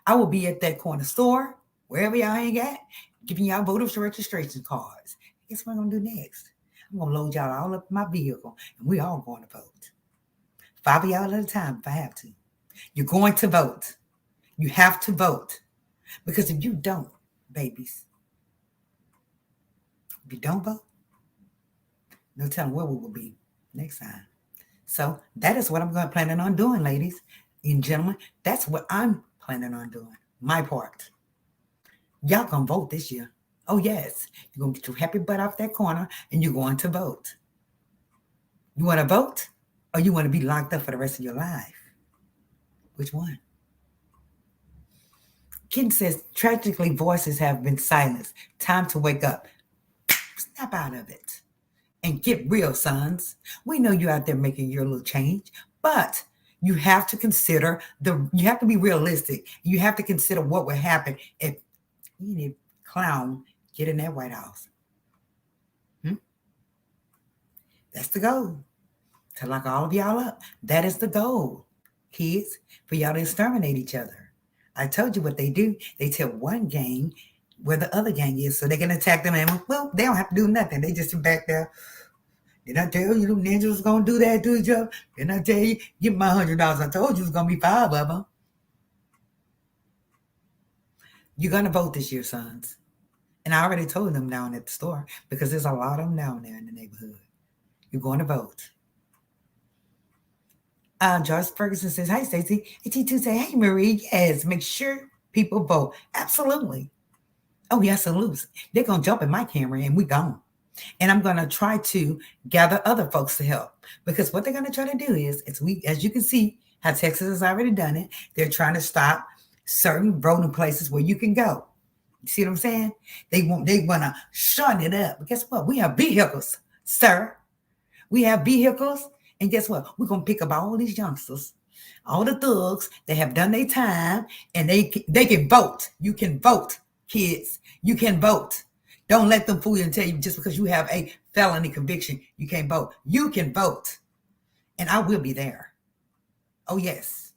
I will be at that corner store, wherever y'all hang at, giving y'all voters registration cards. Guess what I'm going to do next? I'm going to load y'all all up in my vehicle, and we all going to vote. 5 of y'all at a time if I have to. You're going to vote. You have to vote. Because if you don't, babies, if you don't vote, no telling where we will be next time. So that is what I'm planning on doing, ladies and gentlemen. That's what I'm planning on doing. My part. Y'all gonna vote this year. Oh, yes. You're going to get your happy butt off that corner and you're going to vote. You want to vote or you want to be locked up for the rest of your life? Which one? Kitten says, tragically, voices have been silenced. Time to wake up. Snap out of it and get real, sons. We know you're out there making your little change, but you have to consider you have to be realistic. You have to consider what would happen if any clown get in that White House. That's the goal. To lock all of y'all up. That is the goal, kids, for y'all to exterminate each other. I told you what they do. They tell one gang where the other gang is so they can attack them. And, well, they don't have to do nothing. They just sit back there. Did I tell you the ninjas was going to do that to each other? Didn't I tell you? Give me my $100. I told you it was going to be 5 of them. You're going to vote this year, sons. And I already told them down at the store because there's a lot of them down there in the neighborhood. You're going to vote. Joyce Ferguson says, hi, Stacey. And T2 say, hey, Marie. Yes, make sure people vote. Absolutely. Oh, yes, salute. They're going to jump in my camera and we gone. And I'm going to try to gather other folks to help because what they're going to try to do is, as you can see, how Texas has already done it, they're trying to stop certain voting places where you can go. You see what I'm saying? They want to shut it up. But guess what? We have vehicles, sir. We have vehicles. And guess what? We're going to pick up all these youngsters, all the thugs that have done their time, and they can vote. You can vote, kids. You can vote. Don't let them fool you and tell you just because you have a felony conviction, you can't vote. You can vote. And I will be there. Oh, yes.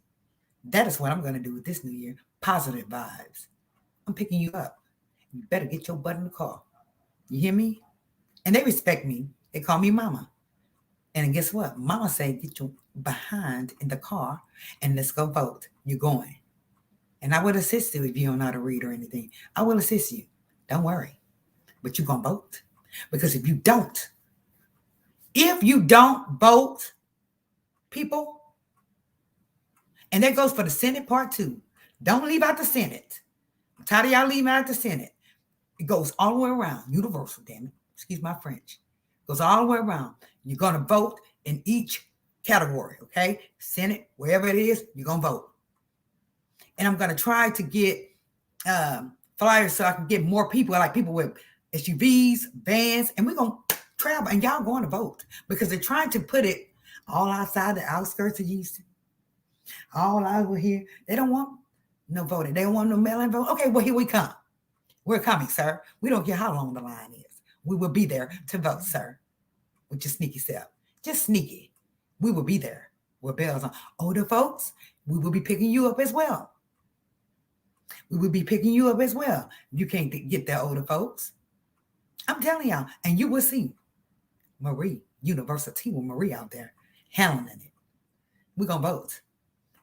That is what I'm going to do with this new year. Positive vibes. I'm picking you up. You better get your butt in the car. You hear me? And they respect me. They call me mama. And guess what? Mama said, get your behind in the car and let's go vote. You're going. And I will assist you if you don't know how to read or anything. I will assist you. Don't worry. But you're going to vote. Because if you don't vote, people, and that goes for the Senate part too. Don't leave out the Senate. I'm tired of y'all leaving out the Senate. It goes all the way around. Universal, damn it. Excuse my French. It goes all the way around. You're going to vote in each category, okay? Senate, wherever it is, you're going to vote. And I'm going to try to get flyers so I can get more people, like people with SUVs, vans, and we're going to travel, and y'all going to vote because they're trying to put it all outside the outskirts of Houston, all over here. They don't want no voting. They don't want no mail-in vote. Okay, well, here we come. We're coming, sir. We don't care how long the line is. We will be there to vote, sir, with your sneaky self. Just sneaky. We will be there with bells on. Older folks, we will be picking you up as well. We will be picking you up as well. You can't get there, older folks. I'm telling y'all, and you will see Marie, University with Marie out there handling it. We're going to vote.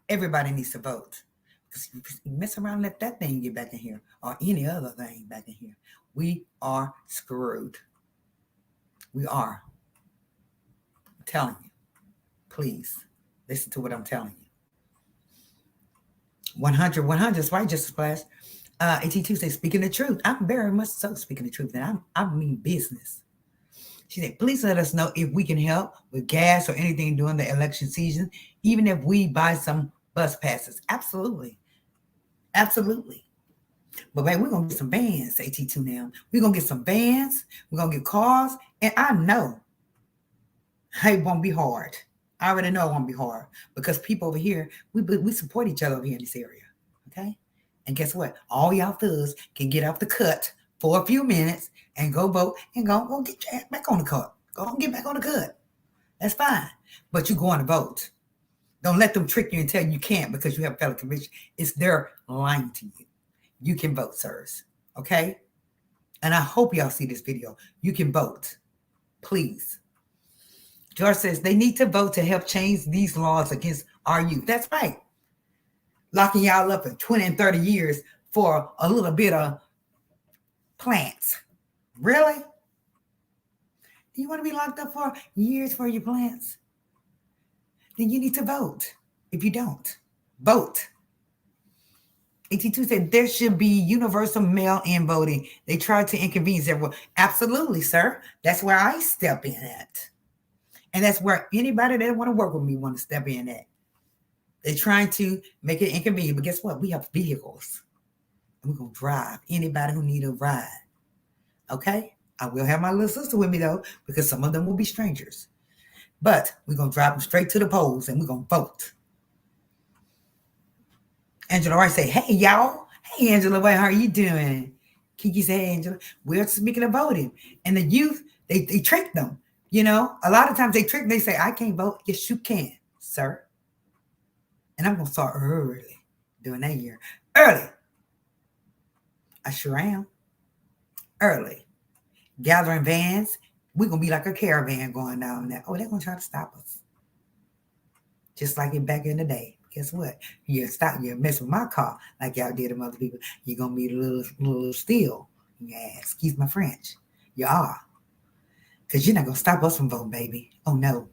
Everybody needs to vote. Because you mess around and let that thing get back in here or any other thing back in here, we are screwed. We are. I'm telling you. Please listen to what I'm telling you. 100 is right, just a splash. AT2 says, speaking the truth. I'm very much so speaking the truth. And I mean business. She said, please let us know if we can help with gas or anything during the election season, even if we buy some bus passes. Absolutely. Absolutely. But babe, we're going to get some vans, AT2 now. We're going to get some vans. We're going to get cars. And I know it won't be hard. I already know it won't be hard because people over here, we support each other over here in this area. Okay? And guess what? All y'all thugs can get off the cut for a few minutes and go vote and go get your ass back on the cut. Go and get back on the cut. That's fine. But you're going to vote. Don't let them trick you and tell you can't because you have a fellow conviction. It's they're lying to you. You can vote, sirs. Okay? And I hope y'all see this video. You can vote. Please. George says they need to vote to help change these laws against our youth. That's right. Locking y'all up for 20 and 30 years for a little bit of plants. Really? Do you want to be locked up for years for your plants? Then you need to vote. If you don't, vote. 82 said there should be universal mail-in voting. They tried to inconvenience everyone. Absolutely, sir. That's where I step in at. And that's where anybody that want to work with me want to step in at. They're trying to make it inconvenient. But guess what? We have vehicles. And we're going to drive anybody who need a ride. Okay? I will have my little sister with me, though, because some of them will be strangers. But we're going to drive them straight to the polls, and we're going to vote. Angela Wright say, hey, y'all. Hey, Angela Wright, how are you doing? Kiki say, hey, Angela. We're speaking of voting. And the youth, they trick them. You know, a lot of times they trick, they say, I can't vote. Yes, you can, sir. And I'm going to start early doing that year. Early. I sure am. Early. Gathering vans. We're going to be like a caravan going down there. Oh, they're going to try to stop us. Just like it back in the day. Guess what? You mess with my car like y'all did with other people. You're going to meet a little steel. Yeah, excuse my French. You are. Because you're not going to stop us from voting, baby. Oh, no.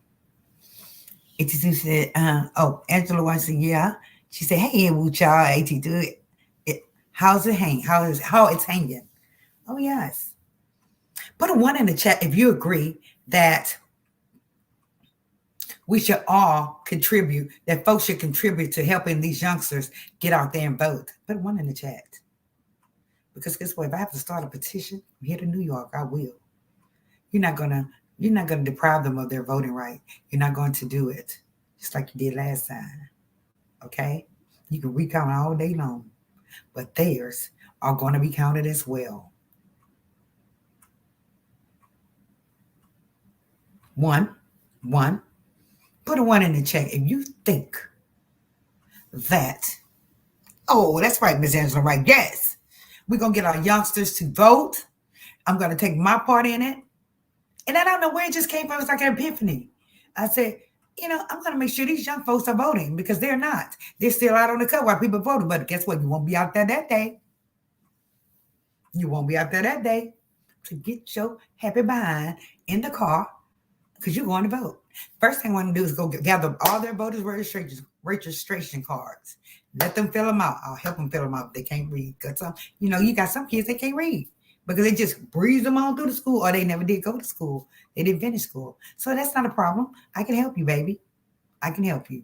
AT2 said, Angela White said, yeah. She said, hey, y'all, AT2, how's it hang? How it's hanging? Oh, yes. Put a 1 in the chat if you agree that we should all contribute, that folks should contribute to helping these youngsters get out there and vote. Put a 1 in the chat. Because guess what? If I have to start a petition here to New York, I will. You're not gonna deprive them of their voting right. You're not going to do it, just like you did last time. Okay? You can recount all day long, but theirs are going to be counted as well. 1. Put a 1 in the chat if you think that. Oh, that's right, Miss Angela. Right? Yes, we're gonna get our youngsters to vote. I'm gonna take my part in it. And I don't know where it just came from. It's like an epiphany. I said, I'm going to make sure these young folks are voting because they're not. They're still out on the cut while people voting. But guess what? You won't be out there that day. You won't be out there that day. So get your happy behind in the car because you're going to vote. First thing I want to do is go gather all their voters' registration cards. Let them fill them out. I'll help them fill them out if they can't read. Because you got some kids that can't read because they just breeze them on through the school or they never did go to school. They didn't finish school. So that's not a problem. I can help you, baby. I can help you.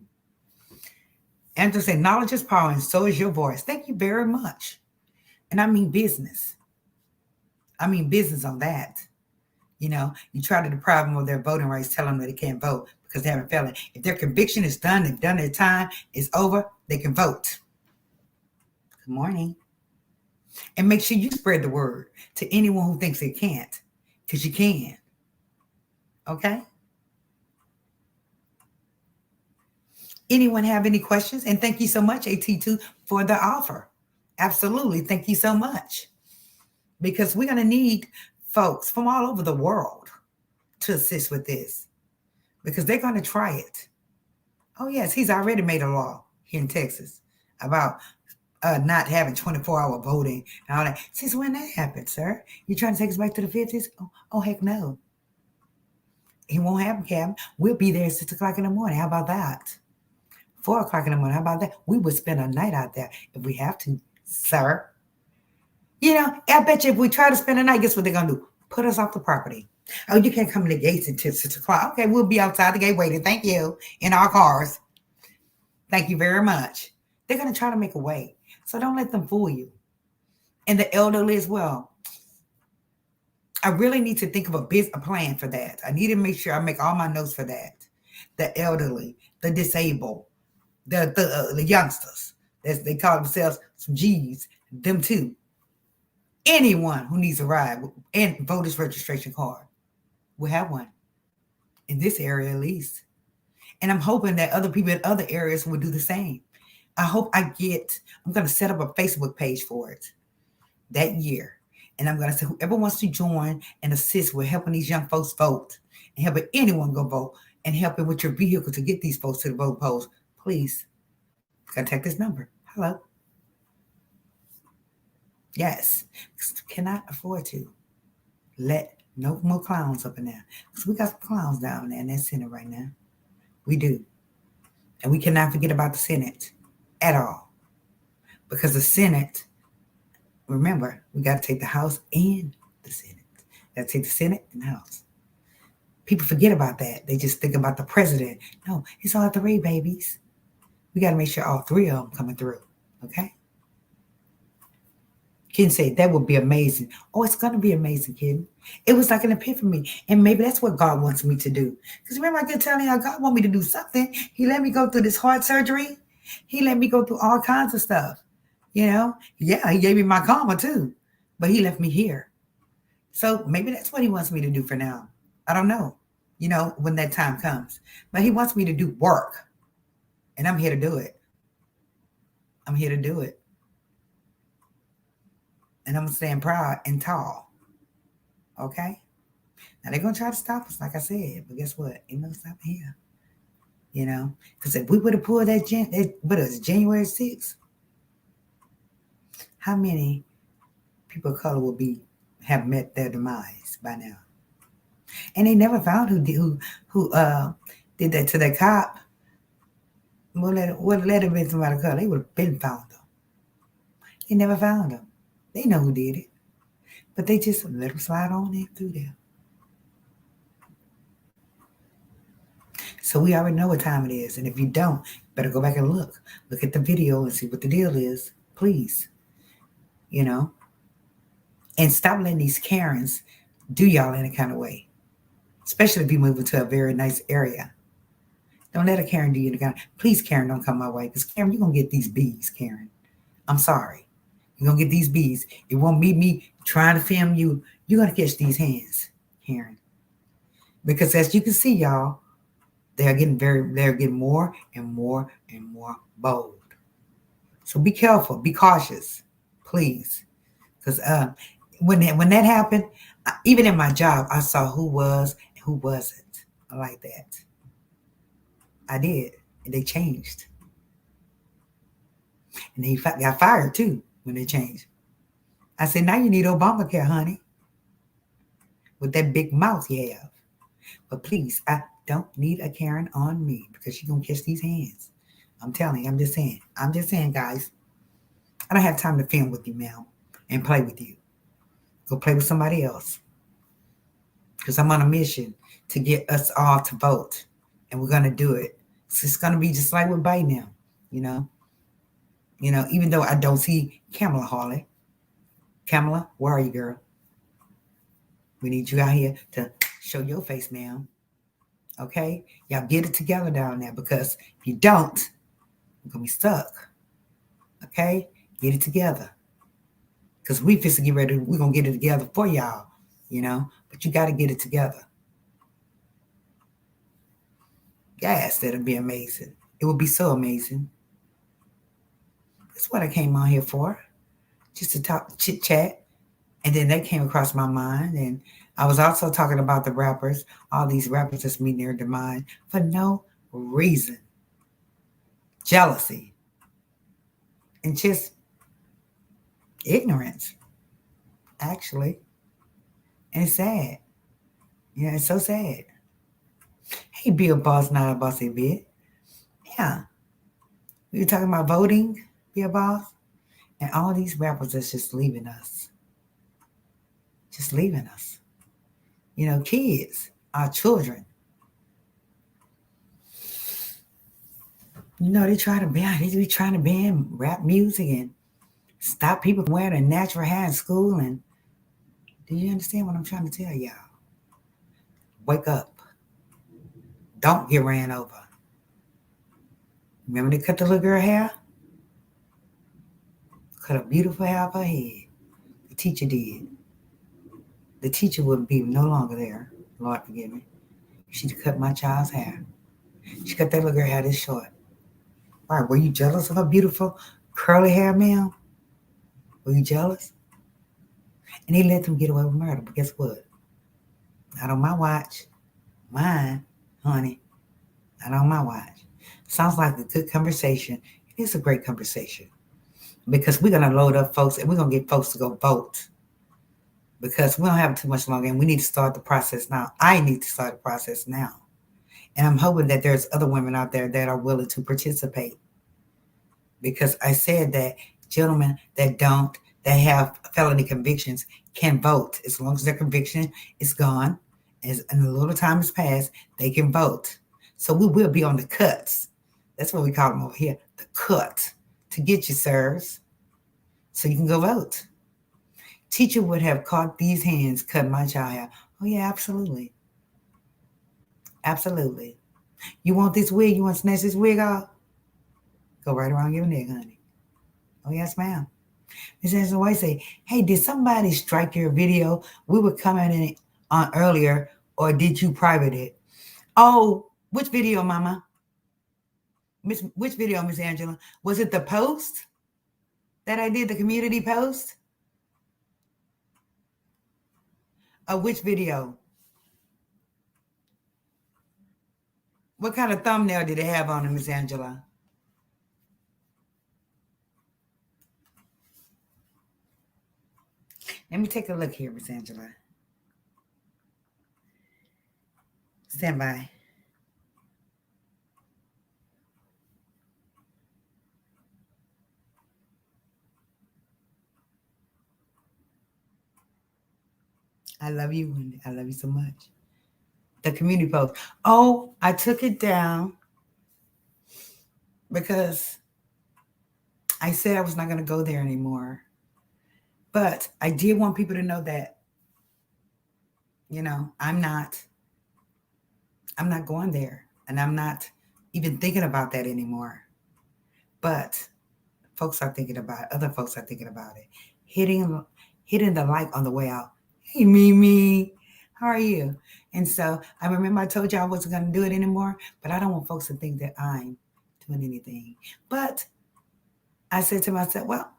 And to say knowledge is power and so is your voice. Thank you very much. And I mean business. I mean business on that. You try to deprive them of their voting rights, tell them that they can't vote because they haven't felony. If their conviction is done, they've done their time, it's over, they can vote. Good morning. And make sure you spread the word to anyone who thinks they can't, because you can. Okay? Anyone have any questions? And thank you so much, AT2, for the offer. Absolutely. Thank you so much. Because we're going to need folks from all over the world to assist with this because they're going to try it. Oh, yes, he's already made a law here in Texas about not having 24-hour voting and all that. Since when that happened, sir? You trying to take us back to the 50s? Oh, heck no. He won't happen, Captain. We'll be there at 6 o'clock in the morning. How about that? 4 o'clock in the morning. How about that? We would spend a night out there if we have to, sir. I bet you if we try to spend the night, guess what they're going to do? Put us off the property. Oh, you can't come in the gates until 6 o'clock. Okay, we'll be outside the gate waiting. Thank you. In our cars. Thank you very much. They're going to try to make a way. So don't let them fool you. And the elderly as well. I really need to think of a plan for that. I need to make sure I make all my notes for that. The elderly, the disabled, the youngsters. They call themselves some G's. Them too. Anyone who needs a ride and voter's registration card will have one in this area at least. And I'm hoping that other people in other areas will do the same. I'm going to set up a Facebook page for it that year. And I'm going to say whoever wants to join and assist with helping these young folks vote and helping anyone go vote and helping with your vehicle to get these folks to the vote polls, please contact this number. Hello. Yes, cannot afford to let no more clowns up in there. Because we got some clowns down there in that Senate right now. We do. And we cannot forget about the Senate at all. Because the Senate, remember, we got to take the House and the Senate. Got to take the Senate and the House. People forget about that. They just think about the president. No, it's all three babies. We got to make sure all three of them coming through. Okay? Ken said, that would be amazing. Oh, it's going to be amazing, Ken. It was like an epiphany. And maybe that's what God wants me to do. Because remember, I kept telling y'all, God want me to do something. He let me go through this heart surgery. He let me go through all kinds of stuff. Yeah, he gave me my karma too. But he left me here. So maybe that's what he wants me to do for now. I don't know, when that time comes. But he wants me to do work. And I'm here to do it. I'm here to do it. And I'm going to stand proud and tall. Okay? Now, they're going to try to stop us, like I said. But guess what? Ain't no stopping here. Because if we would have pulled that, January 6th, how many people of color would have met their demise by now? And they never found who did that to that cop. Would let have been somebody of color. They would have been found them. They never found them. They know who did it. But they just let them slide on in through there. So we already know what time it is. And if you don't, better go back and look. Look at the video and see what the deal is. Please. And stop letting these Karens do y'all any kind of way. Especially if you move into a very nice area. Don't let a Karen do you any kind of. Please, Karen, don't come my way. Because Karen, you're going to get these bees, Karen. I'm sorry. You're going to get these bees. It won't be me trying to film you. You're going to catch these hands, Karen. Because as you can see, y'all, they're getting more and more and more bold. So be careful. Be cautious. Please. Because when that happened, even in my job, I saw who was and who wasn't. I like that. I did. And they changed. And they got fired too when they changed. I said, now you need Obamacare, honey, with that big mouth you have. But please, I don't need a Karen on me because you're going to catch these hands. I'm telling you, I'm just saying. I'm just saying, guys. I don't have time to film with you, ma'am, and play with you. Go play with somebody else. Because I'm on a mission to get us all to vote. And we're going to do it. So it's going to be just like with Biden now, you know. You know, even though I don't see Kamala Harley. Kamala, where are you, girl? We need you out here to show your face, ma'am. Okay? Y'all get it together down there because if you don't, you're going to be stuck. Okay? Get it together. Because we fix to get ready. We're going to get it together for y'all, you know. But you got to get it together. Yes, that'll be amazing. It would be so amazing. That's what I came on here for. Just to talk, chit chat. And then that came across my mind. And I was also talking about the rappers. All these rappers just meeting their demise for no reason. Jealousy. And just ignorance. Actually. And it's sad. Yeah, it's so sad. Hey, be a boss, not a bossy bit. Yeah. We were talking about voting, be a boss. And all these rappers that's just leaving us. Just leaving us. You know, kids, our children. You know, they be trying to ban rap music and stop people from wearing a natural hair in school. And do you understand what I'm trying to tell y'all? Wake up. Don't get ran over. Remember they cut the little girl hair? Cut a beautiful hair off her head. The teacher did. The teacher would be no longer there. Lord forgive me. She cut my child's hair. She cut that little girl hair this short. Why, were you jealous of her beautiful curly hair, ma'am? Were you jealous? And they let them get away with murder. But guess what? Not on my watch. Mine, honey. Not on my watch. Sounds like a good conversation. It is a great conversation. Because we're going to load up folks and we're going to get folks to go vote. Because we don't have too much longer and we need to start the process now. I need to start the process now. And I'm hoping that there's other women out there that are willing to participate. Because I said that gentlemen that have felony convictions can vote. As long as their conviction is gone and a little time has passed, they can vote. So we will be on the cuts. That's what we call them over here, the cut, to get you, sirs, so you can go vote. Teacher would have caught these hands cutting my child hair. Oh, yeah, absolutely. Absolutely. You want this wig? You want to snatch this wig off? Go right around your neck, honey. Oh, yes, ma'am. Miss Angela White say, hey, did somebody strike your video? We were commenting on earlier, or did you private it? Oh, which video, Mama? Which video, Miss Angela? Was it the post that I did, the community post? Which video? What kind of thumbnail did it have on it, Miss Angela? Let me take a look here, Miss Angela. Stand by. I love you, Wendy. I love you so much. The community post. Oh, I took it down because I said I was not going to go there anymore. But I did want people to know that, you know, I'm not going there. And I'm not even thinking about that anymore. But folks are thinking about it. Other folks are thinking about it. Hitting the like on the way out. Hey, Mimi, how are you? And so I remember I told you I wasn't going to do it anymore, but I don't want folks to think that I'm doing anything. But I said to myself, well,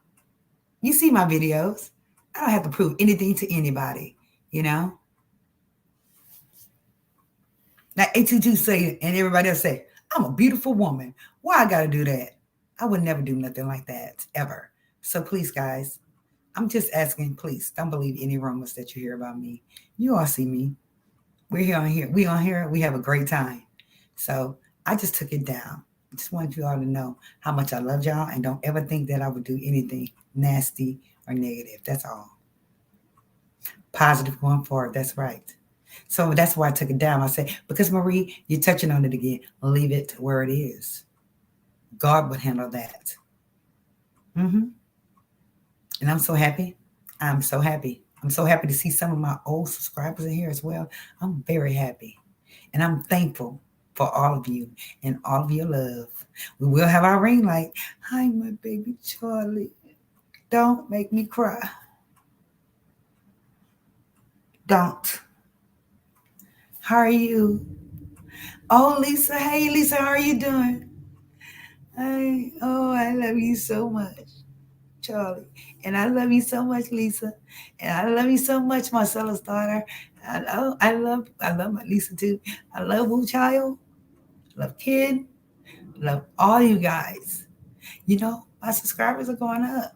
you see my videos. I don't have to prove anything to anybody, you know? Like A22 say, and everybody else say, I'm a beautiful woman. Why I gotta do that? I would never do nothing like that ever. So please, guys, I'm just asking, please don't believe any rumors that you hear about me. You all see me. We're here on here. We on here. We have a great time. So I just took it down. I just wanted you all to know how much I love y'all and don't ever think that I would do anything nasty or negative. That's all. Positive going forward. That's right. So that's why I took it down. I said, because Marie, you're touching on it again. Leave it where it is. God would handle that. Hmm. And I'm so happy. I'm so happy. I'm so happy to see some of my old subscribers in here as well. I'm very happy. And I'm thankful for all of you and all of your love. We will have our ring light. Hi, my baby Charlie. Don't make me cry. Don't. How are you? Oh, Lisa. Hey, Lisa, how are you doing? I love you so much, Charlie. And I love you so much, Lisa. And I love you so much, Marcella's daughter. I love my Lisa too. I love Wu Child. Love Kid. Love all you guys. You know, my subscribers are going up.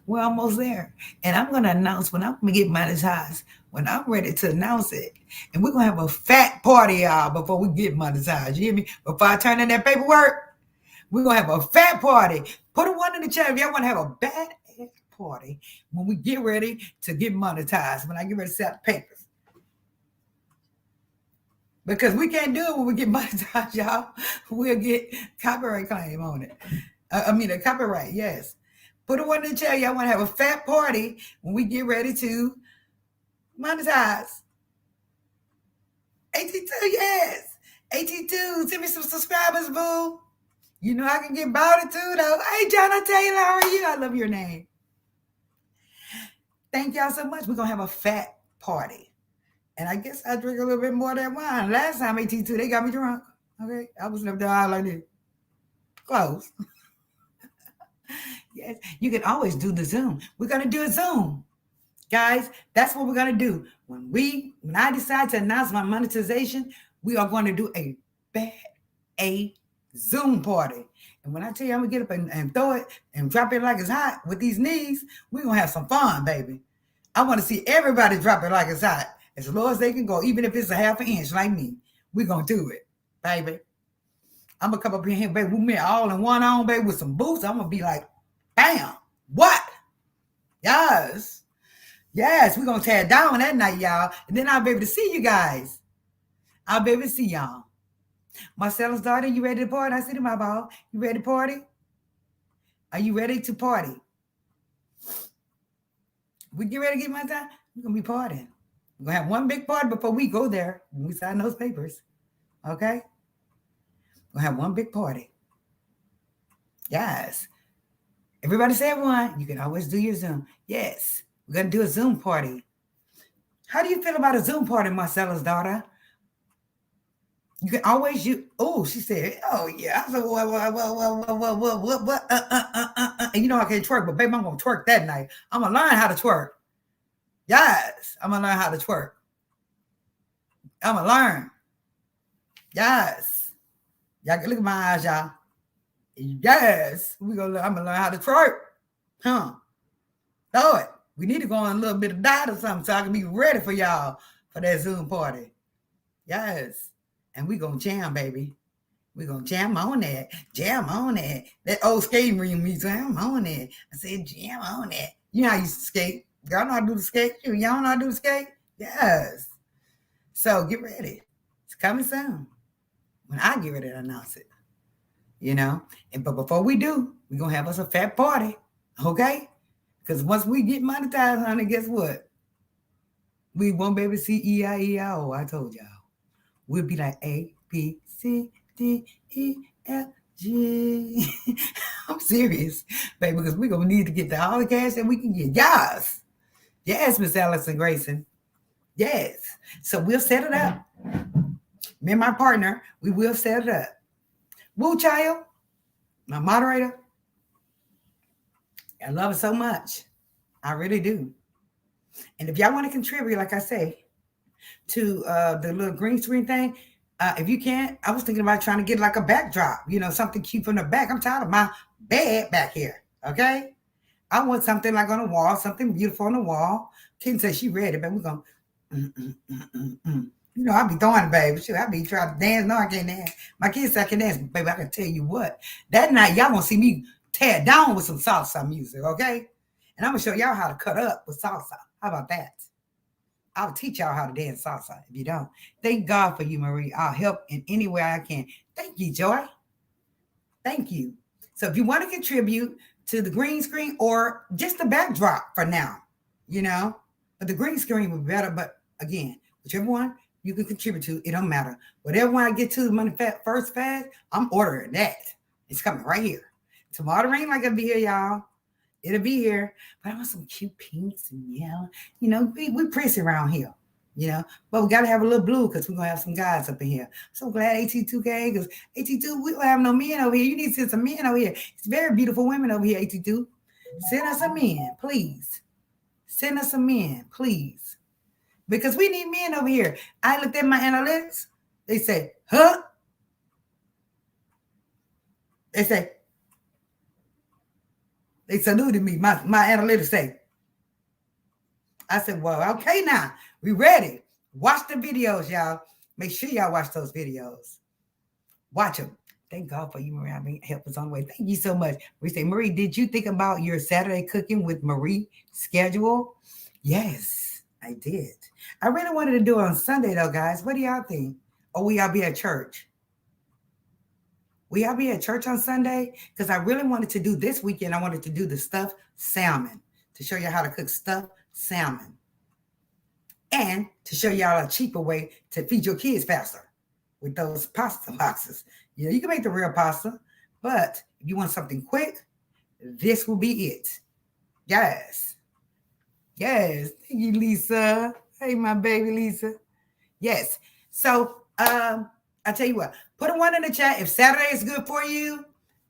We're almost there. And I'm going to announce when I'm going to get monetized, when I'm ready to announce it. And we're going to have a fat party, y'all, before we get monetized. You hear me? Before I turn in that paperwork, we're going to have a fat party. Put a one in the chat if y'all want to have a bad ass party when we get ready to get monetized, when I get ready to sell the papers. Because we can't do it when we get monetized, y'all. We'll get copyright claim on it. A copyright, yes. Put a one in the chat. Y'all want to have a fat party when we get ready to monetize. AT2, yes. AT2, send me some subscribers, boo. You know I can get about it too, though. Hey, Jonah Taylor, how are you? I love your name. Thank y'all so much. We're going to have a fat party. And I guess I drink a little bit more of that wine. Last time AT2, they got me drunk. Okay? I was left there like this. Close. Yes, you can always do the Zoom. We're going to do a Zoom. Guys, that's what we're going to do. When I decide to announce my monetization, we are going to do a Zoom party. And when I tell you I'm going to get up and throw it and drop it like it's hot with these knees, we're going to have some fun, baby. I want to see everybody drop it like it's hot, as low as they can go, even if it's a half an inch like me. We're going to do it, baby. I'm going to come up in here, baby, with me all in one on, baby, with some boots. I'm going to be like, bam, what? Yes. Yes, we're going to tear it down that night, y'all. And then I'll be able to see you guys. I'll be able to see y'all. Marcella's daughter, you ready to party? I see my ball. You ready to party? Are you ready to party? We get ready to get my time. We're going to be partying. We're going to have one big party before we go there. When we sign those papers. Okay? We're going to have one big party. Yes. Everybody say one. You can always do your Zoom. Yes. We're going to do a Zoom party. How do you feel about a Zoom party, Marcella's daughter? You can always use. Oh, she said, "Oh yeah." I said, "What? And you know I can't twerk, but baby, I'm gonna twerk that night. I'm gonna learn how to twerk. Yes, I'm gonna learn how to twerk. I'm gonna learn. Yes, y'all can look at my eyes, y'all. Yes, I'm gonna learn how to twerk. Huh? Throw it. We need to go on a little bit of diet or something so I can be ready for y'all for that Zoom party. Yes. And we gonna jam, baby. We gonna jam on that. Jam on that. That old skating ring music. Jam on that. I said jam on that. You know how I used to skate. Y'all know how to do the skate? Y'all know how to do the skate? Yes. So get ready. It's coming soon. When I get ready to announce it. You know? But before we do, we're gonna have us a fat party. Okay? Because once we get monetized, honey, guess what? We won't be able to see E-I-E-I-O. I told y'all. We'll be like A, B, C, D, E, F, G. I'm serious, baby, because we're going to need to get all the cash that we can get. Yes. Yes, Miss Allison Grayson. Yes. So we'll set it up. Me and my partner, we will set it up. Woo Child, my moderator, I love it so much. I really do. And if y'all want to contribute, like I say, to the little green screen thing, If you can't, I was thinking about trying to get like a backdrop, something cute from the back. I'm tired of my bed back here. Okay. I want something like on the wall, something beautiful on the wall. Kim said she read it, but we're going, mm, mm, mm, mm, mm. I be throwing it, baby. Shoot, I be trying to dance. No, I can't dance. My kids say I can dance, baby. I can tell you what. That night, y'all gonna see me tear down with some salsa music, okay? And I'm gonna show y'all how to cut up with salsa. How about that? I'll teach y'all how to dance salsa if you don't. Thank God for you, Marie. I'll help in any way I can. Thank you, Joy. Thank you. So if you want to contribute to the green screen or just the backdrop for now, but the green screen would be better. But again, whichever one you can contribute to, it don't matter. Whatever one I get to the money first fast, I'm ordering that. It's coming right here. Tomorrow the rain like it'll be here, y'all. It'll be here. But I want some cute pinks and yellow. We prissy around here. But we got to have a little blue because we're going to have some guys up in here. I'm so glad AT2K, because AT2, we don't have no men over here. You need to send some men over here. It's very beautiful women over here, AT2. Send us some men, please. Send us some men, please. Because we need men over here. I looked at my analytics. They say, huh? They saluted me. My analytics say. I said, well, okay now. We ready. Watch the videos, y'all. Make sure y'all watch those videos. Watch them. Thank God for you, Marie. I mean, help us on the way. Thank you so much. We say, Marie, did you think about your Saturday cooking with Marie schedule? Yes, I did. I really wanted to do it on Sunday, though, guys. What do y'all think? Or will y'all be at church? Will y'all be at church on Sunday? Because I really wanted to do this weekend. I wanted to do the stuffed salmon to show you how to cook stuffed salmon. And to show y'all a cheaper way to feed your kids faster with those pasta boxes. You can make the real pasta, but if you want something quick, this will be it. Yes. Yes. Thank you, Lisa. Hey, my baby Lisa. Yes. So I tell you what, put a 1 in the chat if Saturday is good for you.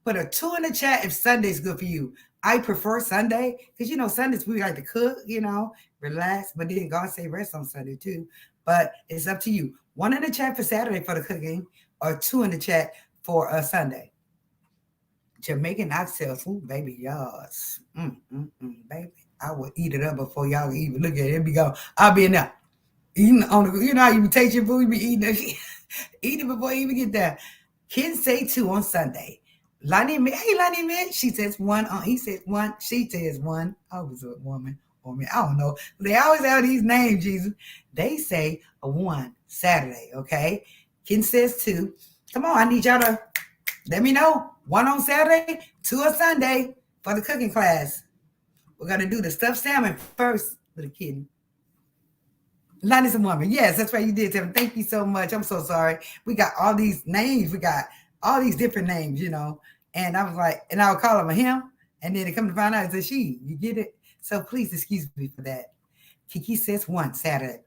Put a 2 in the chat if Sunday is good for you. I prefer Sunday because, Sundays we like to cook, relax. But then God say rest on Sunday too. But it's up to you. 1 in the chat for Saturday for the cooking or 2 in the chat for Sunday. Jamaican oxtail food, baby, y'all. Baby, I will eat it up before y'all even look at it. It'll be gone. I'll be in there eating on the, how you taste your food, you be eating it, eat it before you even get there. Kids say 2 on Sunday. Lonnie, hey, Lonnie, she says 1. He says 1. She says 1. I was a woman. I don't know. They always have these names, Jesus. They say a 1 Saturday, okay? Ken says 2. Come on, I need y'all to let me know. 1 on Saturday, 2 on Sunday for the cooking class. We're going to do the stuffed salmon first with a kid. Lonnie's a woman. Yes, that's right. You did, Tim. Thank you so much. I'm so sorry. We got all these names. We got all these different names, And I was like, and I would call him a him. And then it come to find out it's a she. You get it? So please excuse me for that. Kiki says 1 Saturday.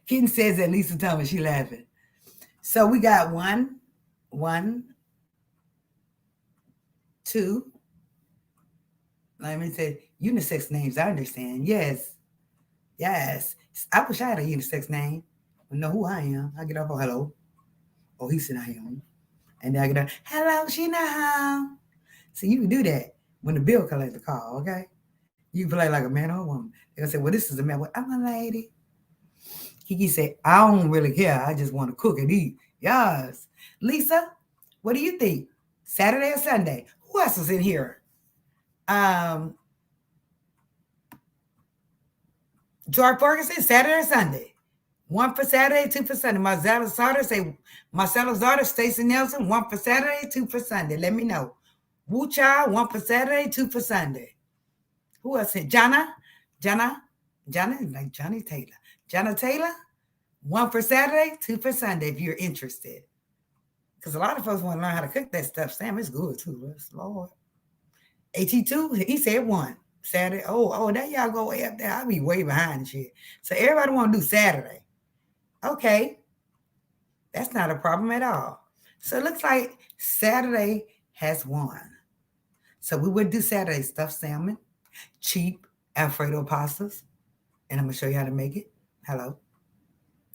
Ken says that Lisa Thomas, she laughing. So we got 1, 2. Let me say unisex names. I understand. Yes. I wish I had a unisex name. I know who I am. I get up on hello. Oh, he said I am. And then I get up, hello, she now. So you can do that when the bill collector call, okay? You play like a man or a woman. They'll say, well, this is a man. Well, I'm a lady. Kiki said, I don't really care. I just want to cook and eat. Yes. Lisa, what do you think? Saturday or Sunday? Who else is in here? George Ferguson, Saturday or Sunday? 1 for Saturday, 2 for Sunday. Marcella's daughter, Stacey Nelson, 1 for Saturday, 2 for Sunday. Let me know. Wu Child, 1 for Saturday, 2 for Sunday. Who else? Jana is like Johnny Taylor. Jana Taylor, 1 for Saturday, 2 for Sunday if you're interested. Because a lot of folks want to learn how to cook that stuff. Sam, it's good too. Lord. AT2, he said 1 Saturday. Oh, there y'all go way up there. I'll be way behind and shit. So everybody want to do Saturday. Okay. That's not a problem at all. So it looks like Saturday has 1. So we would do Saturday stuffed salmon, cheap Alfredo pastas. And I'm going to show you how to make it. Hello.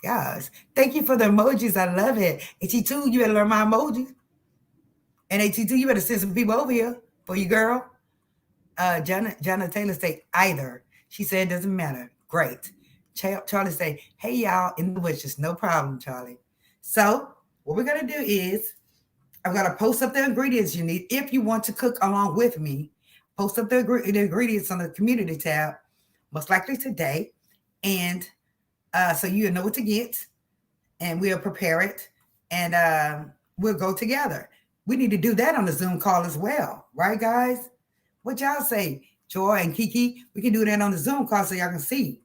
Guys, thank you for the emojis. I love it. HE2, you better learn my emojis. And HE2, you better send some people over here for you, girl. Jana Taylor say either. She said it doesn't matter. Great. Charlie say, hey y'all, in the wishes. No problem, Charlie. So what we're gonna do is I'm gonna post up the ingredients you need if you want to cook along with me. Post up the ingredients on the community tab, most likely today, and so you know what to get, and we'll prepare it, and we'll go together. We need to do that on the Zoom call as well, right, guys? What y'all say, Joy and Kiki? We can do that on the Zoom call so y'all can see.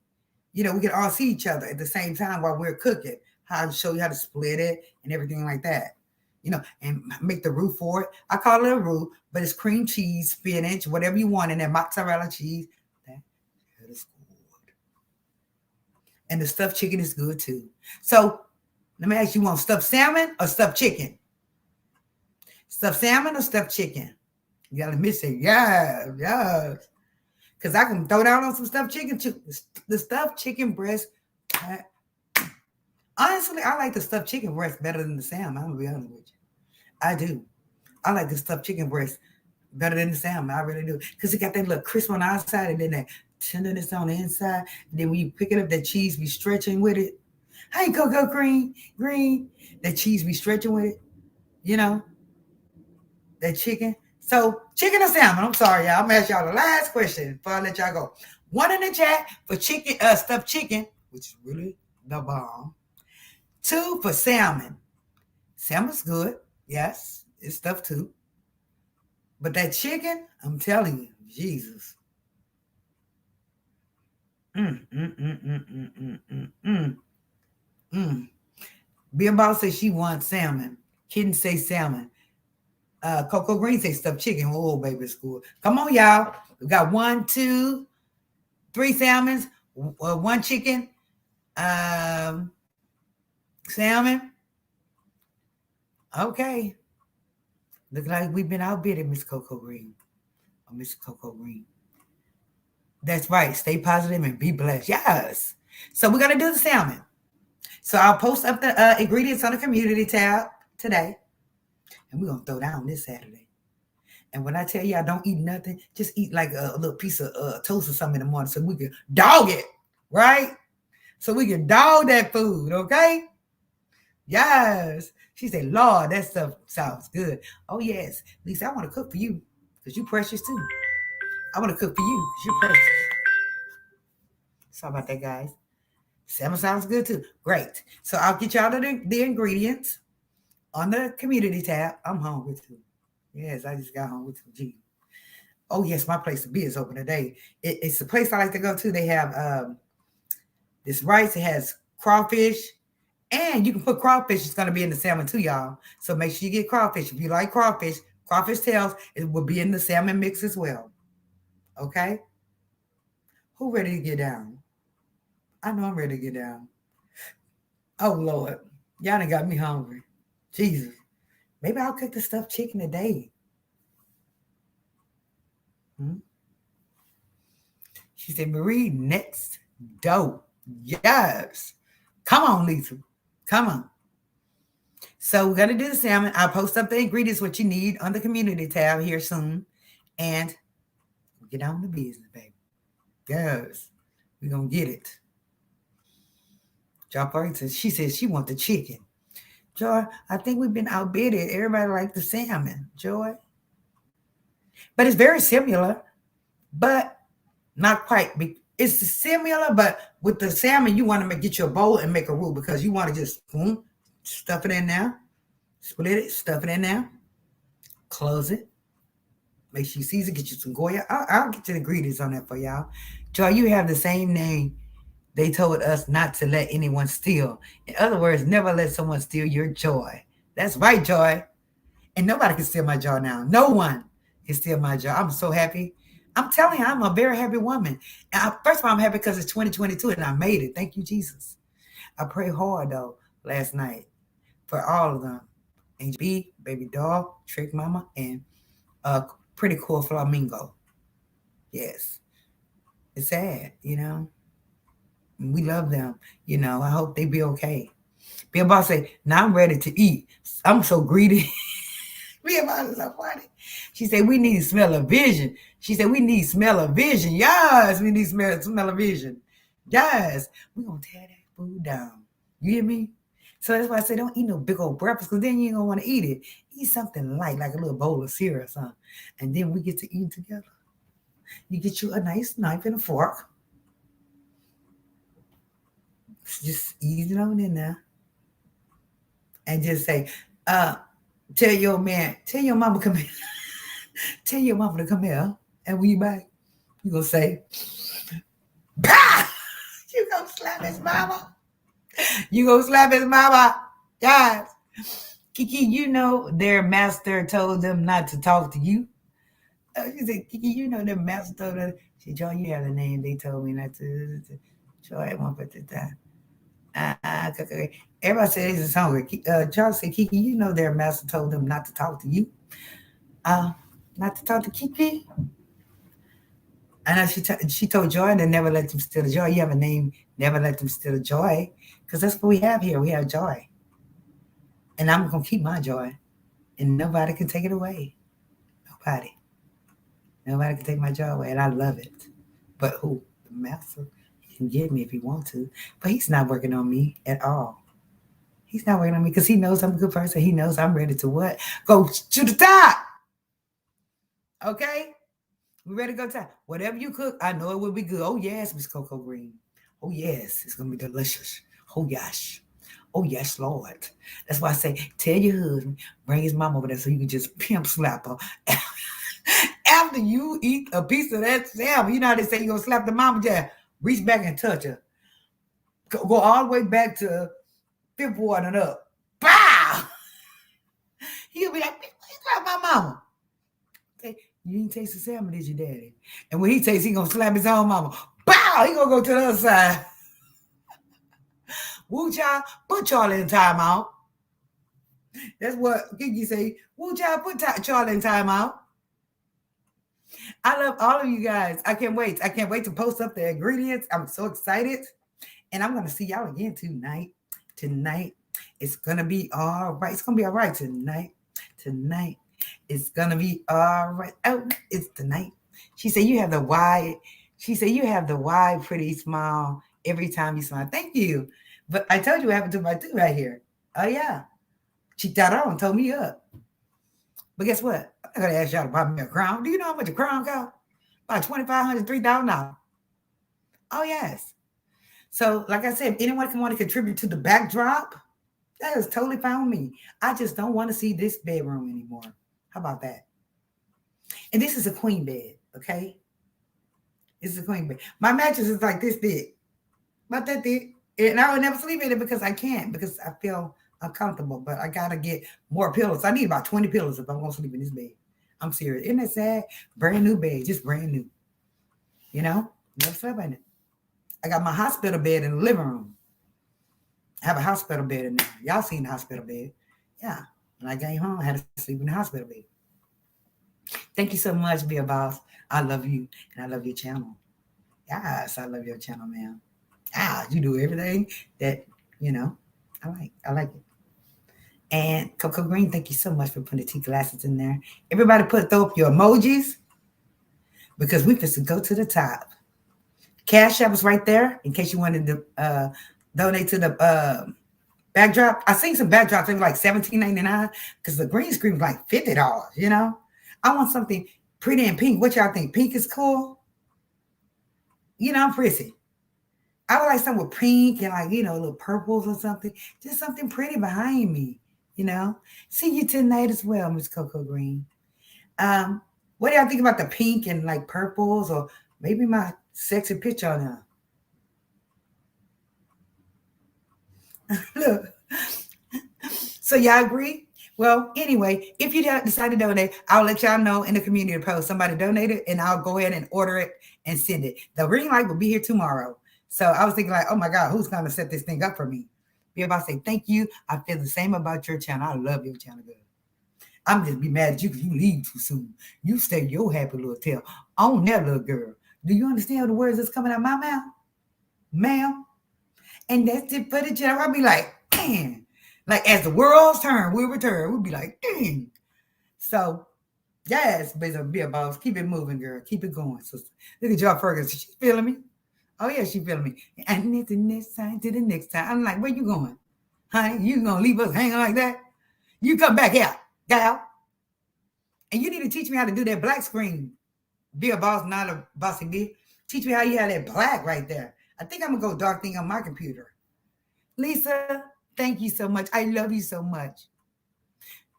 We can all see each other at the same time while we're cooking. How to show you how to split it and everything like that. And make the roux for it. I call it a roux, but it's cream cheese, spinach, whatever you want in there, mozzarella cheese. That is good. And the stuffed chicken is good too. So let me ask you, want stuffed salmon or stuffed chicken? Stuffed salmon or stuffed chicken? You gotta miss it. Yeah. Because I can throw down on some stuffed chicken too. The stuffed chicken breast. Honestly, I like the stuffed chicken breast better than the salmon. I'm gonna be honest with you. I do. I like the stuffed chicken breast better than the salmon. I really do. Because it got that little crisp on the outside and then that tenderness on the inside. And then when you pick it up, that cheese be stretching with it. Hey, Cocoa Green. That cheese be stretching with it. You know, that chicken. So, chicken or salmon? I'm sorry, y'all. I'm gonna ask y'all the last question before I let y'all go. One in the chat for chicken, stuffed chicken, which is really the bomb. Two for salmon. Salmon's good. Yes, it's stuffed too. But that chicken, I'm telling you, Jesus. Mm, mm, mm, mm, mm, mm, mm, mm, mm. Bill Ball says she wants salmon. Kitten say salmon. Coco Green say stuffed chicken. Oh, baby, school. Come on, y'all. We got 1, 2, 3 salmons, 1 chicken, um, salmon. Okay. Look like we've been outbidded, Miss Coco Green. Or Miss Coco Green. That's right. Stay positive and be blessed. Yes. So we're gonna do the salmon. So I'll post up the ingredients on the community tab today, and we're gonna throw down this Saturday. And when I tell you I don't eat nothing, just eat like a little piece of toast or something in the morning, so we can dog it, right? So we can dog that food, okay? Yes. She said, Lord, that stuff sounds good. Oh yes, Lisa, I want to cook for you because you precious too. I want to cook for you because you're precious. Sorry about that, guys. Salmon sounds good too. Great. So I'll get y'all the ingredients on the community tab. I'm hungry too. Yes, I just got home with some G. Oh yes, my place to be is open today. It's a place I like to go to. They have this rice. It has crawfish, and you can put crawfish. It's going to be in the salmon too, y'all. So make sure you get crawfish. If you like crawfish tails, it will be in the salmon mix as well. Okay? Who ready to get down? I know I'm ready to get down. Oh Lord, y'all done got me hungry. Jesus. Maybe I'll cook the stuffed chicken today. Hmm? She said, Marie, next dough. Yes. Come on, Lisa. Come on. So we're gonna do the salmon. I'll post up the ingredients, what you need on the community tab here soon. And get on the business, baby. Yes. We're gonna get it. She says she want the chicken. Joy, I think we've been outbidded. Everybody like the salmon, Joy. But it's very similar, but not quite. It's similar, but with the salmon, you want to get you a bowl and make a roux because you want to just stuff it in there, split it, stuff it in there, close it. Make sure you season, get you some Goya. I'll get you the ingredients on that for y'all. Joy, you have the same name they told us not to let anyone steal. In other words, never let someone steal your joy. That's right, Joy. And nobody can steal my joy now. No one can steal my joy. I'm so happy. I'm telling you, I'm a very happy woman. First of all, I'm happy because it's 2022 and I made it. Thank you, Jesus. I prayed hard, though, last night for all of them. Angel B, Baby Doll, Trick Mama, and Pretty Cool Flamingo. Yes. It's sad, We love them. I hope they be okay. Bill Boss say, now I'm ready to eat. I'm so greedy. Bill Boss is so funny. She said, we need smell of vision. She said, we need smell of vision. Yes, we need smell of vision. Yes, we're going to tear that food down. You hear me? So that's why I say don't eat no big old breakfast because then you ain't going to want to eat it. Eat something light, like a little bowl of cereal or something. And then we get to eat together. You get you a nice knife and a fork. Just ease it on in there. And just say, tell your mama come here. Tell your mama to come here. And when you back, you going to say, bah! You going to slap his mama. You going to slap his mama. Guys. Kiki, their master told them not to talk to you. She said, Kiki, their master told them. She said, Joy, you have the name. They told me not to. Joy, I won't put the time. Everybody said this is hungry. Charles said, Kiki, their master told them not to talk to you. Not to talk to Kiki. And she told Joy to never let them steal the joy. You have a name, never let them steal the joy. Because that's what we have here. We have joy. And I'm going to keep my joy. And nobody can take it away. Nobody. Nobody can take my joy away. And I love it. But who? The master. He can get me if he wants to. But he's not working on me at all. He's not working on me because he knows I'm a good person. He knows I'm ready to what? Go to the top. Okay? We ready to go to top. Whatever you cook, I know it will be good. Oh, yes, Miss Coco Green. Oh, yes, it's going to be delicious. Oh, yes. Oh, yes, Lord. That's why I say, tell your husband, bring his mom over there so you can just pimp slap her. After you eat a piece of that salmon, you know how they say you're going to slap the mama, just reach back and touch her. Go all the way back to Fifth Ward and up. Bow! He'll be like, slap my mama. Okay, you didn't taste the salmon, did you, Daddy? And when he tastes, he going to slap his own mama. Bow! He going to go to the other side. Woo child, put Charlie in timeout. That's what Kiki say. Woo child, put Charlie in timeout. I love all of you guys. I can't wait. I can't wait to post up the ingredients. I'm so excited. And I'm going to see y'all again tonight. Tonight, it's going to be all right. It's going to be all right tonight. Tonight, it's going to be all right. Oh, it's tonight. She said, you have the wide pretty smile every time you smile. Thank you. But I told you what happened to my tooth right here. Oh, yeah. She got on and told me up. But guess what? I'm going to ask y'all to buy me a crown. Do you know how much a crown costs? About $2,500, $3,000. Oh, yes. So, like I said, if anyone can want to contribute to the backdrop, that is totally fine with me. I just don't want to see this bedroom anymore. How about that? And this is a queen bed, okay? This is a queen bed. My mattress is like this big. About that big. And I would never sleep in it because I can't, because I feel uncomfortable. But I got to get more pillows. I need about 20 pillows if I'm going to sleep in this bed. I'm serious. Isn't that sad? Brand new bed, just brand new. Never slept in it. I got my hospital bed in the living room. I have a hospital bed in there. Y'all seen the hospital bed. Yeah. When I came home, I had to sleep in the hospital bed. Thank you so much, Bill Boss. I love you, and I love your channel. Yes, I love your channel, man. You do everything that, I like it. And Coco Green, thank you so much for putting the tea glasses in there. Everybody throw up your emojis because we just go to the top. Cash App is right there in case you wanted to donate to the backdrop. I seen some backdrops. They were like $17.99 because the green screen was like $50, I want something pretty and pink. What y'all think? Pink is cool? I'm pretty. I would like something with pink and like, little purples or something. Just something pretty behind me, See you tonight as well, Miss Coco Green. What do y'all think about the pink and like purples or maybe my sexy picture on there? Look. So y'all agree? Well, anyway, if you decide to donate, I'll let y'all know in the community post. Somebody donated and I'll go ahead and order it and send it. The green light will be here tomorrow. So I was thinking like, oh my God, who's going to set this thing up for me? Be about to say, thank you. I feel the same about your channel. I love your channel, girl. I'm just be mad at you because you leave too soon. You stay your happy little tail on that little girl. Do you understand the words that's coming out of my mouth? Ma'am, And that's it for the channel. I'll be like, damn. Like as the world's turn, we'll return. We'll be like, dang. So yes, be a boss. Keep it moving, girl. Keep it going, sister. Look at y'all Ferguson. She feeling me? Oh yeah, she feeling me. And it's the next time to the next time. I'm like, where you going? Honey, you gonna leave us hanging like that? You come back here, gal. And you need to teach me how to do that black screen. Be a boss, not a bossy bee. Teach me how you have that black right there. I think I'm gonna go dark thing on my computer. Lisa, thank you so much. I love you so much.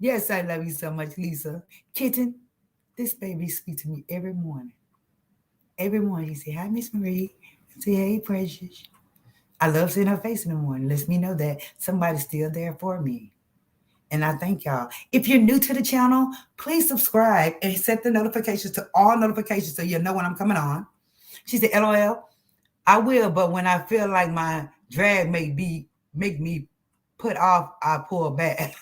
Yes, I love you so much, Lisa. Kitten, this baby speaks to me every morning. Every morning, he say, "Hi, Miss Marie." I say, "Hey, precious." I love seeing her face in the morning. Lets me know that somebody's still there for me. And I thank y'all. If you're new to the channel, please subscribe and set the notifications to all notifications so you'll know when I'm coming on. She said, "LOL, I will, but when I feel like my drag make me put off, I pull back."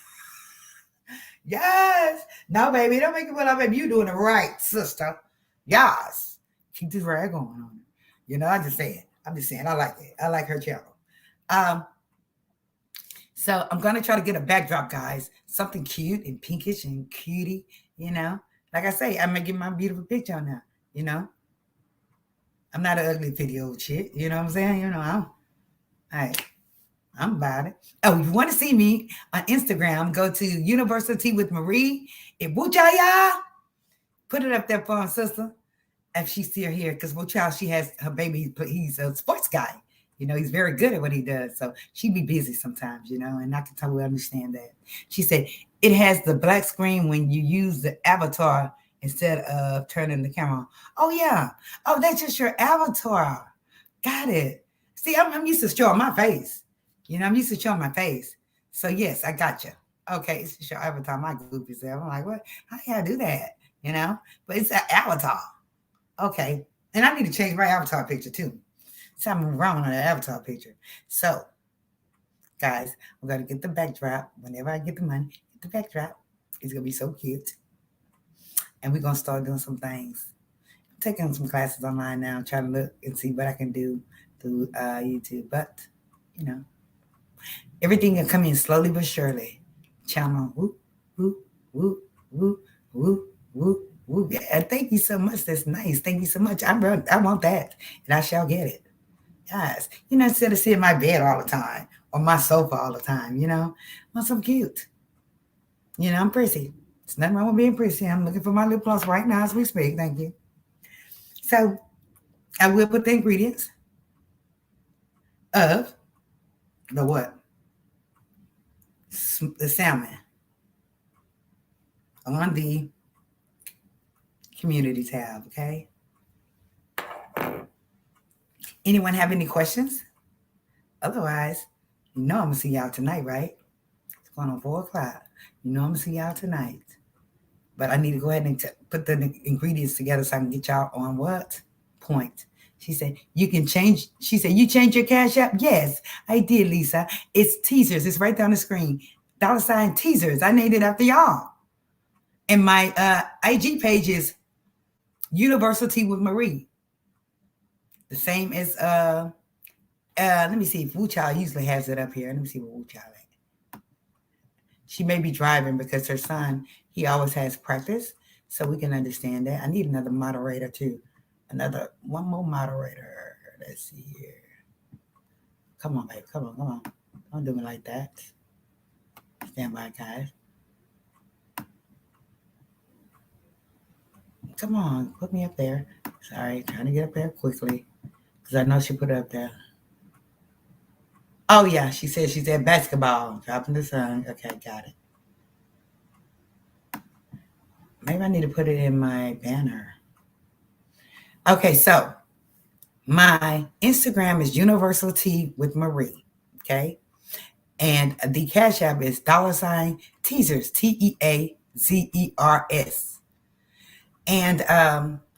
Yes. No, baby, don't make it put off, baby. You doing it right, sister. Yes. Keep the drag going on. I'm just saying. I like it. I like her channel. Um, So I'm gonna try to get a backdrop, guys. Something cute and pinkish and cutie, you know. Like I say, I'm gonna get my beautiful picture on there, you know. I'm not an ugly video chick, you know what I'm saying? I'm about it. Oh, you want to see me on Instagram? Go to University with Marie. Ibuchaya. Put it up there for our sister. If she's still here, because child, she has her baby. He's a sports guy. He's very good at what he does. So she be busy sometimes, and I can totally understand that. She said it has the black screen when you use the avatar instead of turning the camera on. Oh, yeah. Oh, that's just your avatar. Got it. See, I'm used to showing my face. I'm used to showing my face. So, yes, I got you. Okay, it's just your avatar, my goofy self. I'm like, what? How do I do that? But it's an avatar. Okay. And I need to change my avatar picture too. Something wrong on the avatar picture. So, guys, we're going to get the backdrop. Whenever I get the money, get the backdrop. It's going to be so cute. And we're going to start doing some things. I'm taking some classes online now, trying to look and see what I can do through YouTube. But, everything will come in slowly but surely. Channel, whoop, whoop, whoop, whoop, whoop, whoop. Ooh, yeah, thank you so much. That's nice. Thank you so much. I want that, and I shall get it. Yes. Instead of sitting in my bed all the time or my sofa all the time, I want some cute. I'm pretty. It's nothing wrong with being pretty. I'm looking for my lip gloss right now as we speak. Thank you. So I will put the ingredients of the what? The salmon on the community tab, okay? Anyone have any questions? Otherwise, I'm going to see y'all tonight, right? It's going on 4 o'clock. I'm going to see y'all tonight. But I need to go ahead and put the ingredients together so I can get y'all on what? Point. She said, you can change. She said, you changed your Cash App? Yes, I did, Lisa. It's Teazers. It's right down the screen. $ Teazers. I named it after y'all. And my IG page is University with Marie. The same as, let me see if Wu Child usually has it up here. Let me see what Wu Child is. She may be driving because her son, he always has practice. So we can understand that. I need another moderator too. One more moderator. Let's see here. Come on, babe. Come on. Don't do me like that. Stand by, guys. Come on, put me up there. Sorry, trying to get up there quickly because I know she put it up there. Oh, yeah, she said she's at basketball, dropping the sun. Okay, got it. Maybe I need to put it in my banner. Okay, so my Instagram is University with Marie, okay? And the Cash App is $ Teazers, Teazers. And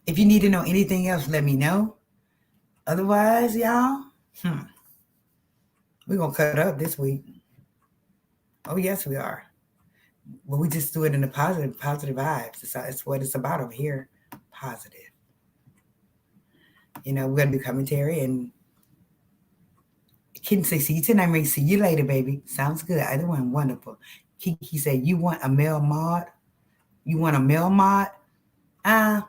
if you need to know anything else, let me know. Otherwise, y'all, we're going to cut up this week. Oh, yes, we are. But we just do it in the positive vibes. It's what it's about over here. Positive. We're going to do commentary and Kitten say, see you tonight, Marie. See you later, baby. Sounds good. Either one, wonderful. Kiki said, you want a male mod? You want a male mod? Uh,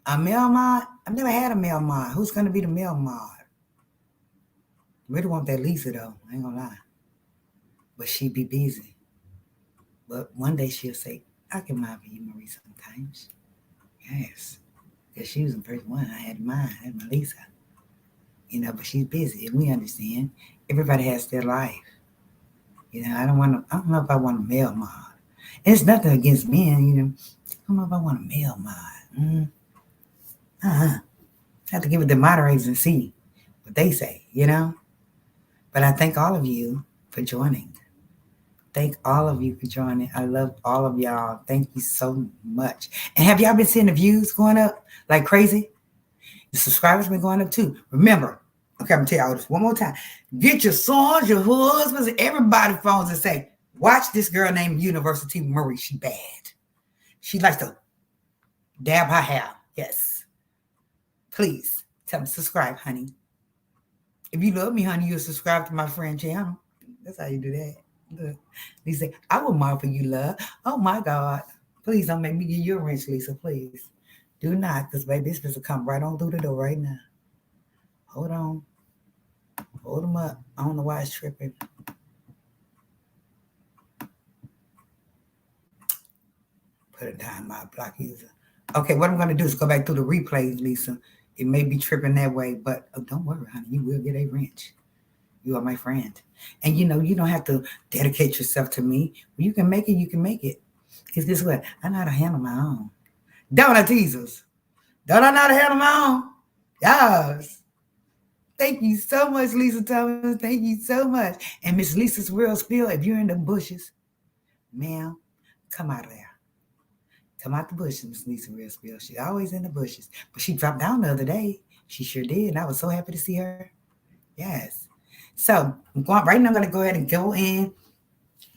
a male mod? I've never had a male mod. Who's going to be the male mod? Really want that Lisa, though. I ain't going to lie. But she be busy. But one day she'll say, I can mod for you, Marie, sometimes. Yes. Because she was the first one. I had mine. I had my Lisa. But she's busy. And we understand. Everybody has their life. I don't know if I want a male mod. And it's nothing against men, I don't know if I want a male mod. I have to give it to moderators and see what they say, But I thank all of you for joining. Thank all of you for joining. I love all of y'all. Thank you so much. And have y'all been seeing the views going up like crazy? The subscribers been going up too. Remember, okay, I'm going to tell y'all this one more time. Get your sons, your husbands, and everybody's phones and say, watch this girl named University Marie. She bad. She likes to dab her hair. Yes. Please tell them subscribe, honey. If you love me, honey, you'll subscribe to my friend channel. That's how you do that. Look. He say, I will mark for you, love. Oh my God. Please don't make me give you a wrench, Lisa. Please. Do not, because baby, this supposed to come right on through the door right now. Hold on. Hold them up. I don't know why it's tripping. Put it down, my block user. Okay, what I'm going to do is go back through the replays, Lisa. It may be tripping that way, but don't worry, honey. You will get a wrench. You are my friend. And you don't have to dedicate yourself to me. When you can make it, you can make it. Because guess what? I know how to handle my own. Don't I, Teazers? Don't I know how to handle my own? Yes. Thank you so much, Lisa Thomas. Thank you so much. And Miss Lisa's Real Spill, if you're in the bushes, ma'am, come out of there. Come out the bushes, Miss Lisa Real Spill. She's always in the bushes. But she dropped down the other day. She sure did. And I was so happy to see her. Yes. So right now I'm going to go ahead and go in,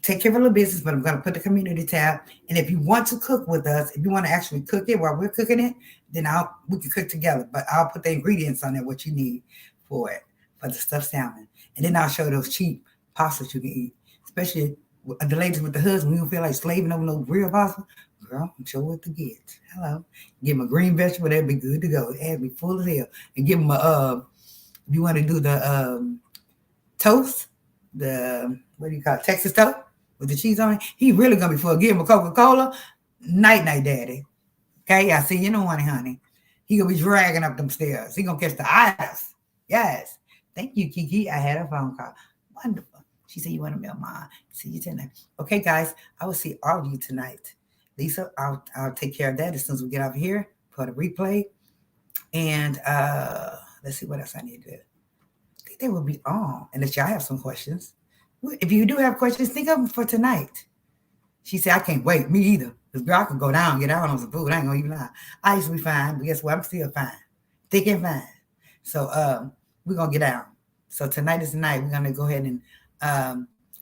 take care of a little business, but I'm going to put the community tab. And if you want to cook with us, if you want to actually cook it while we're cooking it, then we can cook together. But I'll put the ingredients on there, what you need for it, for the stuffed salmon. And then I'll show those cheap pastas you can eat, especially the ladies with the husband. You don't feel like slaving over no real pasta. Girl, I'm sure what to get. Hello. Give them a green vegetable, that'd be good to go. It'd be full as hell. And give them if you want to do the toast, what do you call it, Texas toast with the cheese on it, he really gonna be full. Give him a Coca-Cola, night, daddy. Okay, I see you don't want it, honey. He gonna be dragging up them stairs. He gonna catch the ice. Yes. Thank you, Kiki. I had a phone call. Wonderful. She said you want a meal, Mom. See you tonight. Okay, guys, I will see all of you tonight. Lisa, I'll take care of that as soon as we get out of here for the replay. And let's see what else I need to do. I think they will be on, unless y'all have some questions. If you do have questions, think of them for tonight. She said, I can't wait. Me either. Because girl, I can go down and get out on some food. I ain't going to even lie. I used to be fine, but guess what? I'm still fine. Thick and fine. So we're going to get out. So tonight is the night. We're going to go ahead and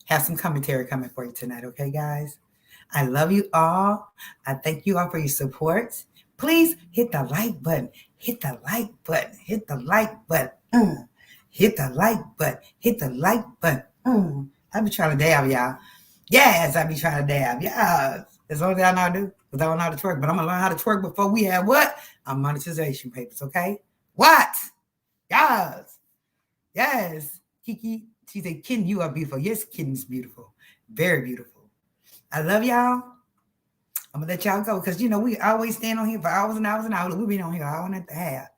have some commentary coming for you tonight. Okay, guys? I love you all. I thank you all for your support. Please hit the like button. Hit the like button. Hit the like button. Hit the like button. Hit the like button. I be trying to dab, y'all. Yes, I be trying to dab. Yes. That's the only thing I know how to do. Because I don't know how to twerk. But I'm going to learn how to twerk before we have what? Our monetization papers, okay? What? Yes. Yes. Kiki, she said, Kitten, you are beautiful. Yes, Kitten's beautiful. Very beautiful. I love y'all. I'm going to let y'all go. Because, we always stand on here for hours and hours and hours. We've been on here an hour and a half.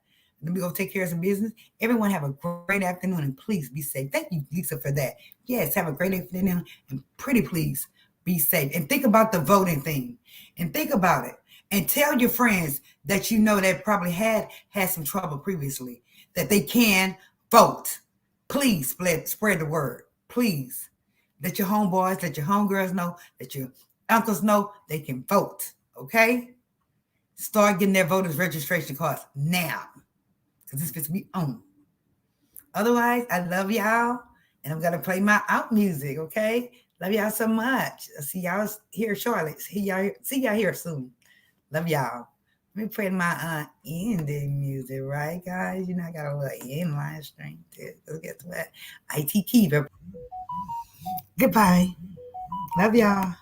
Let me go take care of some business. Everyone have a great afternoon and please be safe. Thank you, Lisa, for that. Yes, have a great afternoon and pretty please be safe. And think about the voting thing. And think about it. And tell your friends that that probably had some trouble previously, that they can vote. Please spread the word. Please. Let your homeboys, let your homegirls know, let your uncles know they can vote. Okay? Start getting their voters registration cards now. Because this fits me on. Otherwise, I love y'all. And I'm going to play my out music, okay? Love y'all so much. I'll see y'all here shortly. See y'all here soon. Love y'all. Let me play my ending music, right, guys? You know, I got a little inline string too. So guess what? IT Kiva. Goodbye. Love y'all.